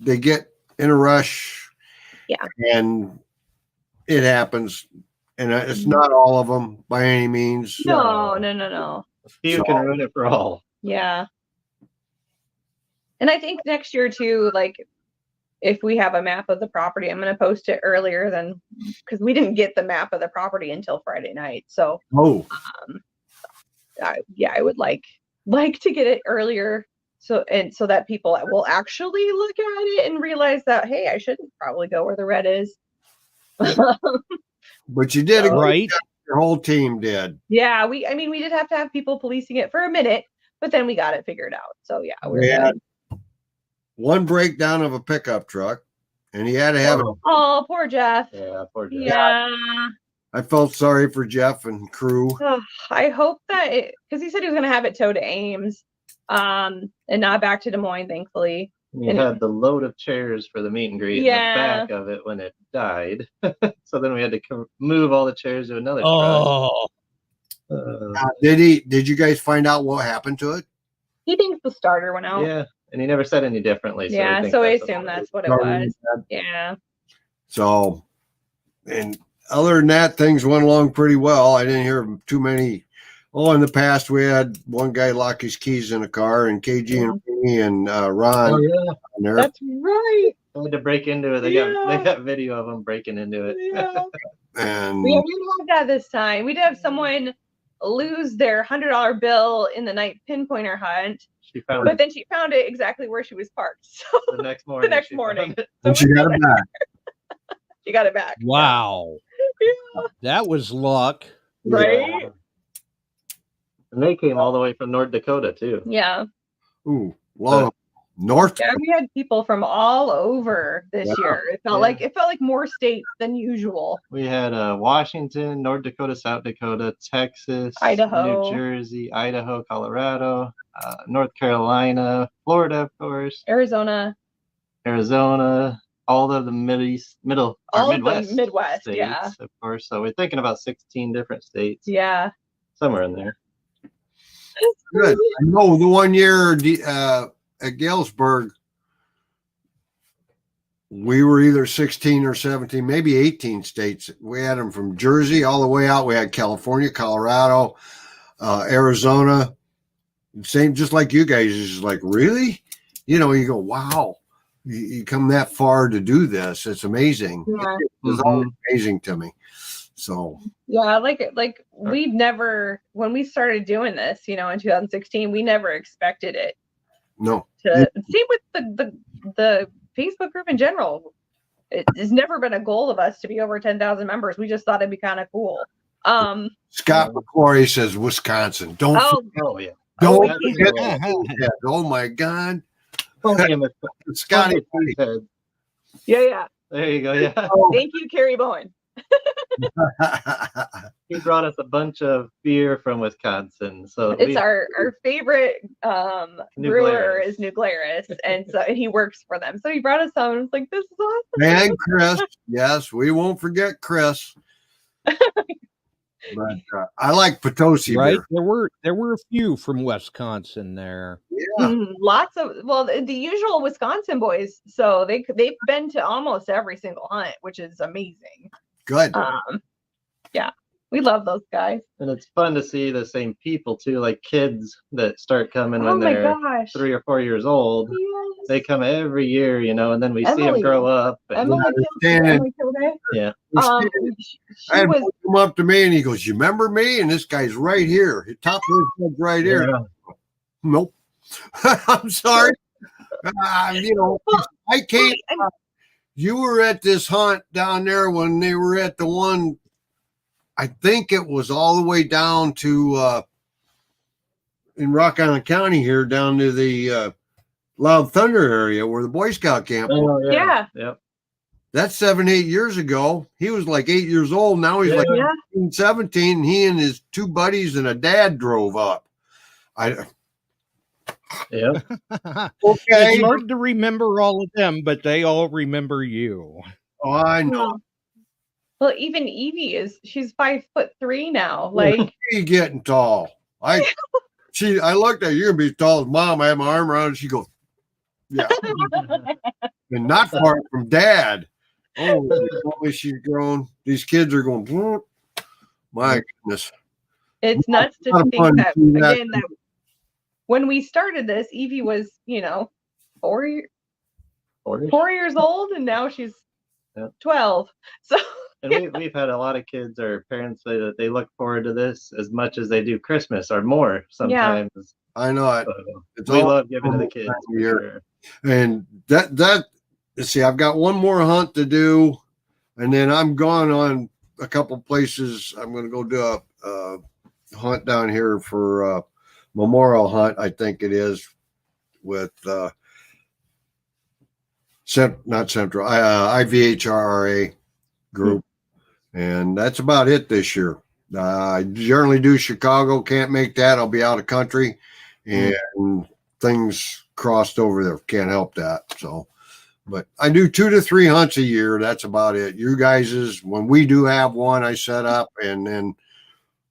they get in a rush. Yeah. And it happens. And it's not all of them by any means. No. A few can ruin it for all. Yeah. And I think next year too, like if we have a map of the property, I'm going to post it earlier than, because we didn't get the map of the property until Friday night. So, I would like to get it earlier, so that people will actually look at it and realize that, hey, I shouldn't probably go where the red is. But you did it right. Your whole team did. Yeah, we did have to have people policing it for a minute, but then we got it figured out. So yeah, we had one breakdown of a pickup truck, and he had to have it. Oh, poor Jeff. Yeah, poor Jeff. Yeah. I felt sorry for Jeff and crew. Oh, I hope that because he said he was going to have it towed to Ames, and not back to Des Moines, thankfully. You had the load of chairs for the meet and greet in the back of it when it died. So then we had to move all the chairs to another truck. Did you guys find out what happened to it? He thinks the starter went out. Yeah, and he never said any differently. So I assume that's what it was. Yeah. So, and other than that, things went along pretty well. I didn't hear too many. Oh, in the past, we had one guy lock his keys in a car, and KG and me and Ron. Oh, yeah. That's right. They had to break into it. They got video of them breaking into it. Yeah. And we didn't have that this time. We did have someone lose their $100 bill in the night pinpointer hunt. But then she found it exactly where she was parked. So the next morning. And she got it back. She got it back. Wow. Yeah. That was luck. Right? Yeah. And they came all the way from North Dakota too. Yeah. Ooh, long North. Yeah, we had people from all over this year. It felt like more states than usual. We had Washington, North Dakota, South Dakota, Texas, Idaho, New Jersey, Idaho, Colorado, North Carolina, Florida, of course, Arizona, all of the Midwest Midwest states, yeah, of course. So we're thinking about 16 different states. Yeah, somewhere in there. Good. I know the one year at Galesburg, we were either 16 or 17, maybe 18 states. We had them from Jersey all the way out. We had California, Colorado, Arizona. Same, just like you guys. It's just like, really? You know, you go, wow, you come that far to do this. It's amazing. Yeah. It's always amazing to me. So yeah, like we never, when we started doing this, you know, in 2016, we never expected it. No. Same with the Facebook group in general. It's never been a goal of us to be over 10,000 members. We just thought it'd be kind of cool. Scott McClory says Wisconsin. Don't forget that. Oh my God. Scotty. Yeah. There you go. Yeah. Thank you, Carrie Bowen. He brought us a bunch of beer from Wisconsin. So it's our favorite brewer is New Glarus, and so he works for them. So he brought us some, and it's like, this is awesome. And Chris, yes, we won't forget Chris. But I like Potosi right beer. There were a few from Wisconsin there. Yeah. Lots of, well, the usual Wisconsin boys, so they've been to almost every single hunt, which is amazing. Good. Yeah, we love those guys. And it's fun to see the same people too, like kids that start coming when they're 3 or 4 years old. Yes. They come every year, you know, and then we see them grow up. And Yeah. I had him come up to me and he goes, "You remember me?" And this guy's right here. His top of his head right here. Nope. I'm sorry. You know, I came. You were at this hunt down there when they were at the one, I think it was all the way down to in Rock Island County here, down to the Loud Thunder area where the Boy Scout camp was. Yeah. That's 7-8 years ago. He was like 8 years old. Now he's like 16, 17. He and his two buddies and a dad drove up. Yeah. Okay. It's hard to remember all of them, but they all remember you. Oh, I know. Well, even Evie she's 5'3" now. Like, she's getting tall. I looked at you and be as tall as Mom. I had my arm around her. She goes, yeah. And not far from Dad. Oh, she's grown. These kids are going, my goodness. It's nuts to think that, again, that when we started this, Evie was, you know, 4 years old, and now she's 12. So, and we've had a lot of kids or parents say that they look forward to this as much as they do Christmas or more sometimes. Yeah. I know it. So we love giving to the kids. Sure. And that see, I've got one more hunt to do, and then I'm gone on a couple places. I'm going to go do a hunt down here for Memorial Hunt, I think it is, with not Central, IVHRA group. And that's about it this year. I generally do Chicago. Can't make that. I'll be out of country. And things crossed over there. Can't help that. So, but I do 2 to 3 hunts a year. That's about it. You guys, when we do have one, I set up, and then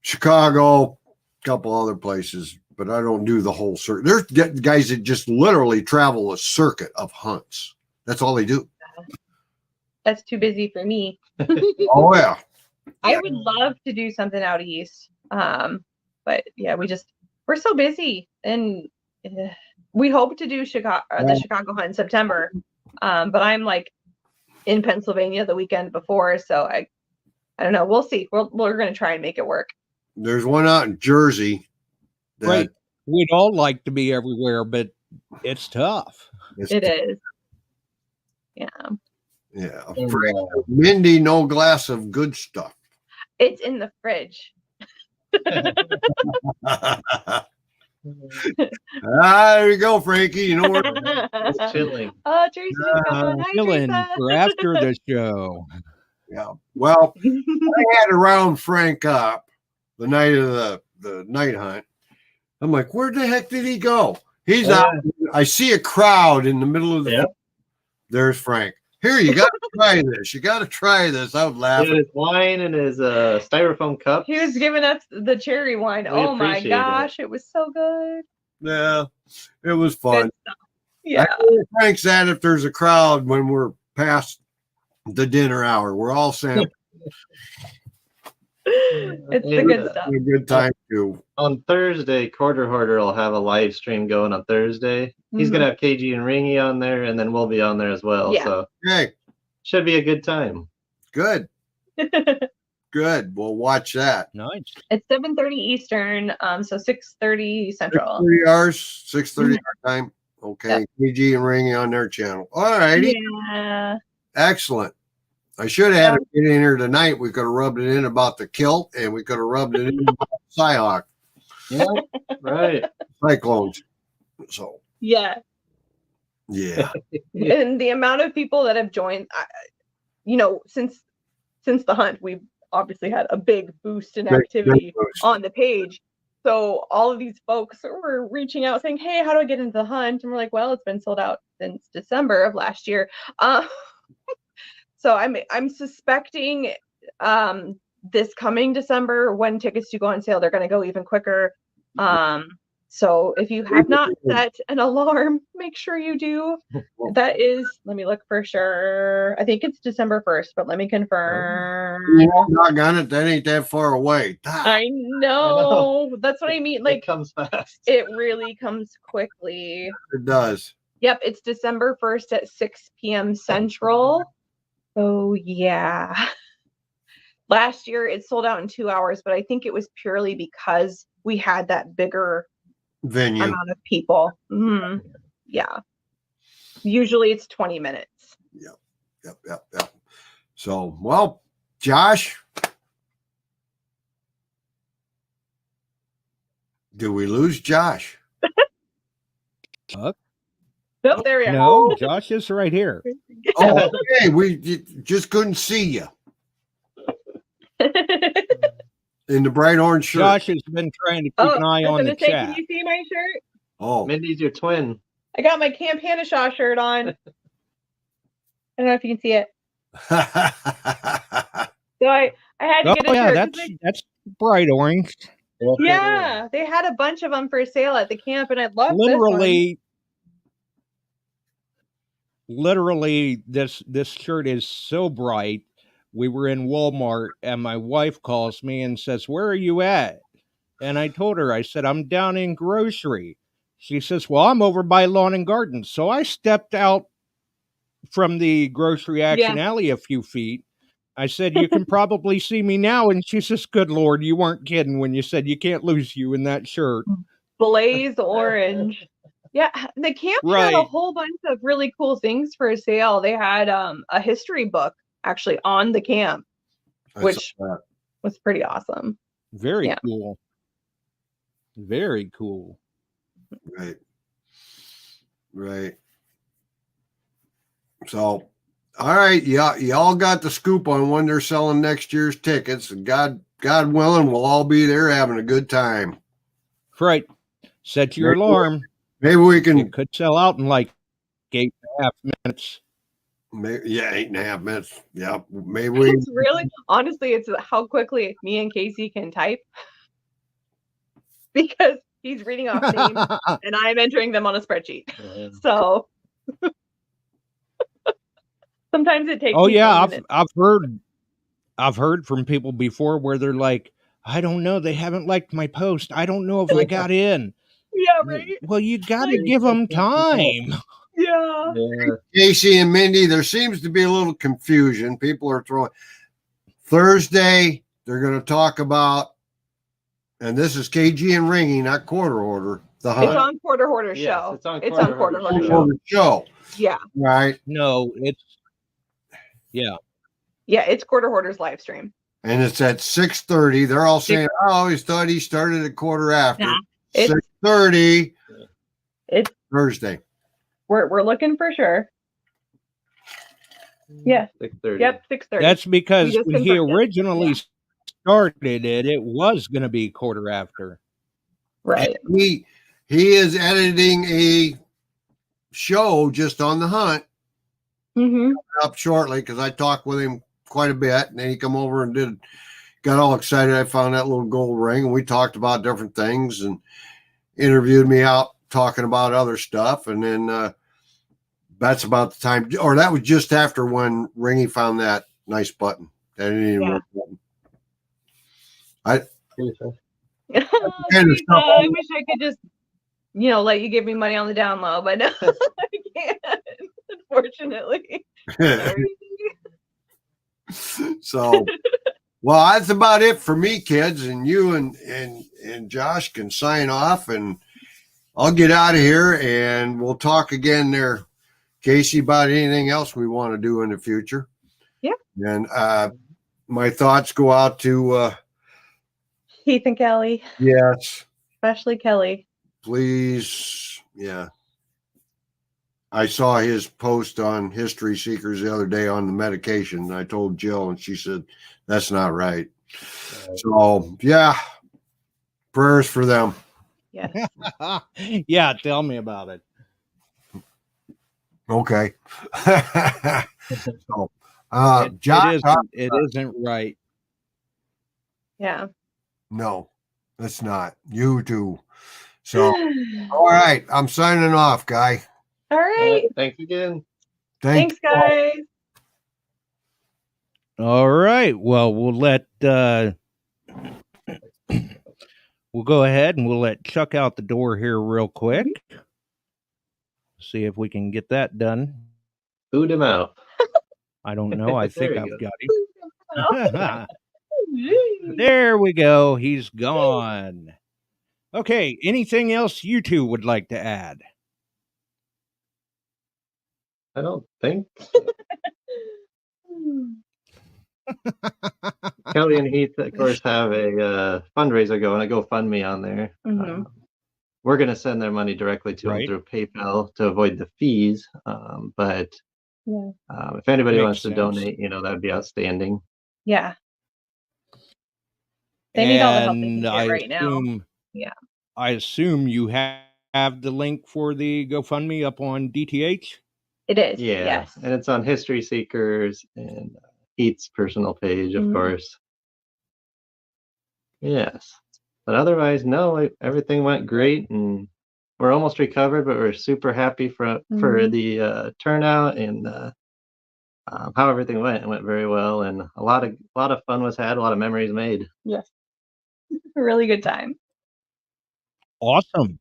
Chicago, a couple other places, but I don't do the whole circuit. There's guys that just literally travel a circuit of hunts. That's all they do. That's too busy for me. Oh yeah. I would love to do something out east. But yeah, we're so busy, and we hope to do the Chicago hunt in September. But I'm like in Pennsylvania the weekend before, so I don't know. We'll see. We're going to try and make it work. There's one out in Jersey. Right. We'd all like to be everywhere, but it's tough. It is. Yeah. Yeah. And, Mindy, no glass of good stuff. It's in the fridge. There you go, Frankie. You know where it's chilling. Oh, Tracy is gone. Hi, Chilling Teresa. for after the show. Yeah. Well, I had to round Frank up the night of the night hunt. I'm like, where the heck did he go? He's out. I see a crowd in the middle of the. There's Frank. Here, you got to try this. You got to try this. I was laughing. His wine and his styrofoam cup. He was giving us the cherry wine. Oh my gosh, it was so good. Yeah, it was fun. Yeah. I know Frank said if there's a crowd when we're past the dinner hour, we're all sampling. It's the good stuff. A good time too. On Thursday, Quarter Hoarder will have a live stream going on Thursday. He's gonna have KG and Ringy on there, and then we'll be on there as well. Yeah. So hey, should be a good time. Good. Good. We'll watch that. Nice. It's 7:30 Eastern, so 6:30 Central. 6:30 hours, 6:30 our time. Okay, KG and Ringy on their channel. All righty. Yeah. Excellent. I should have had it in here tonight. We could have rubbed it in about the kilt, and we could have rubbed it in about the Cyhawk. Yeah, right. Cyclones. So. Yeah. Yeah. And the amount of people that have joined, since the hunt, we've obviously had a big boost in activity on the page. So all of these folks were reaching out saying, hey, how do I get into the hunt? And we're like, well, it's been sold out since December of last year. So I'm suspecting this coming December, when tickets do go on sale, they're going to go even quicker. So if you have not set an alarm, make sure you do. That is, let me look for sure. I think it's December 1st, but let me confirm. Doggone it, that ain't that far away. I know. That's what I mean. Like, it comes fast. It really comes quickly. It does. Yep, it's December 1st at 6 p.m. Central. Oh, yeah. Last year it sold out in 2 hours, but I think it was purely because we had that bigger venue amount of people. Mm-hmm. Yeah. Usually it's 20 minutes. Yep. So, well, Josh, do we lose Josh? Nope, there we are. No, Josh is right here. Oh, okay. We just couldn't see you in the bright orange shirt. Josh has been trying to keep an eye on the chat. Can you see my shirt? Oh, Mindy's your twin. I got my Camp Hanashaw shirt on. I don't know if you can see it. So I had to get a shirt. That's bright orange. Yeah, they had a bunch of them for sale at the camp, and I love Literally, this shirt is so bright. We were in Walmart, and my wife calls me and says, "Where are you at?" And I told her, I said, "I'm down in grocery." She says, "Well, I'm over by lawn and garden." So I stepped out from the grocery action alley a few feet. I said, "You can probably see me now." And she says, "Good Lord, you weren't kidding when you said you can't lose you in that shirt." Blaze orange. Yeah, the camp had a whole bunch of really cool things for sale. They had a history book actually on the camp, which was pretty awesome. Very cool. Very cool. Right. So, all right, y'all got the scoop on when they're selling next year's tickets. And God willing, we'll all be there having a good time. Right. Set your alarm. Maybe we can. It could sell out in like 8.5 minutes. Maybe, 8.5 minutes. Yeah, maybe we. It's really, honestly, it's how quickly me and Casey can type, because he's reading off names and I'm entering them on a spreadsheet. So sometimes it takes. Oh yeah, I've heard from people before where they're like, "I don't know, they haven't liked my post. I don't know if I got in." Yeah, right. Well, you got to give them time. Yeah. Casey and Mindy, there seems to be a little confusion. People are throwing Thursday. They're going to talk about And this is KG and Ringy, not Quarter Order. The Hunt. It's on Quarter Hoarder Yes, Show. it's on It's Quarter on Quarter Hoarder Hoarder Show. Show. Show. Yeah. Right. No, it's yeah. Yeah, it's Quarter Hoarder's live stream. And it's at 6:30. They're all saying, I always thought he started at quarter after. Nah, it's 6:30. It's Thursday. we're looking for sure. Yeah. 6:30. Yep, 6:30. That's because We just when he confirmed it. originally Yeah. started it, it was going to be quarter after. Right. And he is editing a show just on the Hunt Mm-hmm. up shortly because I talked with him quite a bit, and then he come over and got all excited. I found that little gold ring, and we talked about different things and interviewed me out talking about other stuff, and then that's about the time, or that was just after when Ringy found that nice button. That didn't even work button. I wish I could just, let you give me money on the down low, but no, I can't, unfortunately. So, well, that's about it for me, kids, and you and Josh can sign off, and I'll get out of here, and we'll talk again there, Casey, about anything else we want to do in the future. Yeah. And my thoughts go out to Heath and Kelly. Yes. Especially Kelly. Please. Yeah. I saw his post on History Seekers the other day on the medication. I told Jill, and she said, that's not right. So, yeah, prayers for them. Yes. Yeah, tell me about it. Okay. So, Josh, it isn't right. Yeah. No, it's not. You too. So, all right. I'm signing off, Guy. All right. Thanks again. Thanks, guys. All right. Well, we'll go ahead and we'll let Chuck out the door here real quick. See if we can get that done. Boot him out. I don't know. I think I've go. got him. There we go. He's gone. Okay. Anything else you two would like to add? I don't think. Kelly and Heath, of course, have a fundraiser going, a GoFundMe on there. Mm-hmm. We're going to send their money directly to them through PayPal to avoid the fees. But if anybody wants to donate, that'd be outstanding. Yeah. They need all the help they can get right now. Yeah. I assume you have the link for the GoFundMe up on DTH? It is. Yeah. Yes. And it's on History Seekers and Heath's personal page, of course. Yes. But otherwise, no, everything went great, and we're almost recovered, but we're super happy for the turnout and how everything went. It went very well, and a lot of fun was had, a lot of memories made. Yes. A really good time. Awesome.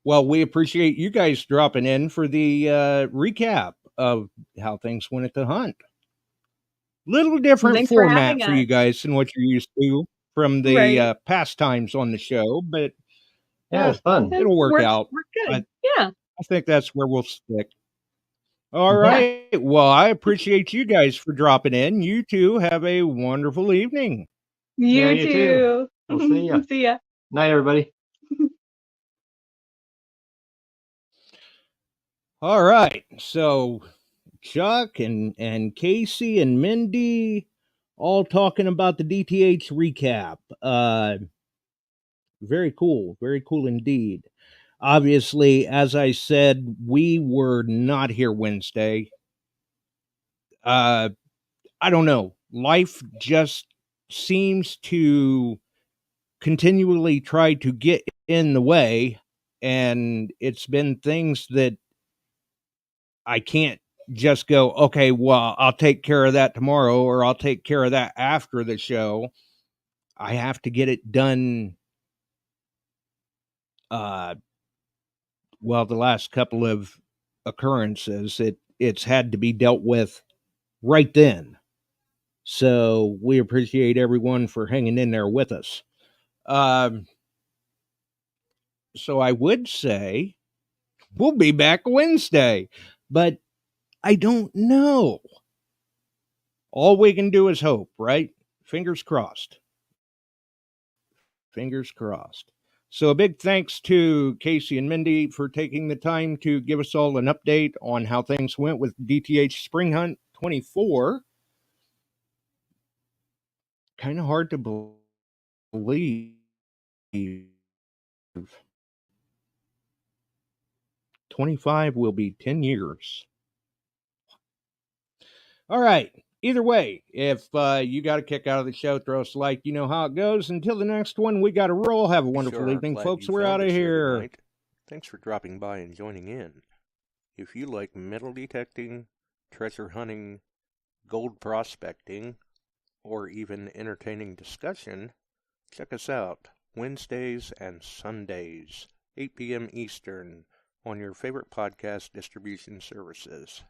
Well, we appreciate you guys dropping in for the recap of how things went at the Hunt. Little different format for you guys than what you're used to from the past times on the show, but yeah, it's fun. It'll work out. We're good. I think that's where we'll stick. All right. Well, I appreciate you guys for dropping in. You two have a wonderful evening. You too. We'll see ya. See ya. Night, everybody. All right. So Chuck and Casey and Mindy all talking about the DTH recap. Very cool. Very cool indeed. Obviously, as I said, we were not here Wednesday. I don't know. Life just seems to continually try to get in the way, and it's been things that I can't just go, okay, well, I'll take care of that tomorrow, or I'll take care of that after the show. I have to get it done. The last couple of occurrences, it's had to be dealt with right then. So we appreciate everyone for hanging in there with us. So I would say we'll be back Wednesday, but I don't know. All we can do is hope, right? Fingers crossed. Fingers crossed. So a big thanks to Casey and Mindy for taking the time to give us all an update on how things went with DTH Spring Hunt 24. Kind of hard to believe 25 will be 10 years. All right. Either way, if you got a kick out of the show, throw us a like. You know how it goes. Until the next one, we got to roll. Have a wonderful evening, folks. We're out of here. Tonight. Thanks for dropping by and joining in. If you like metal detecting, treasure hunting, gold prospecting, or even entertaining discussion, check us out Wednesdays and Sundays, 8 p.m. Eastern, on your favorite podcast distribution services.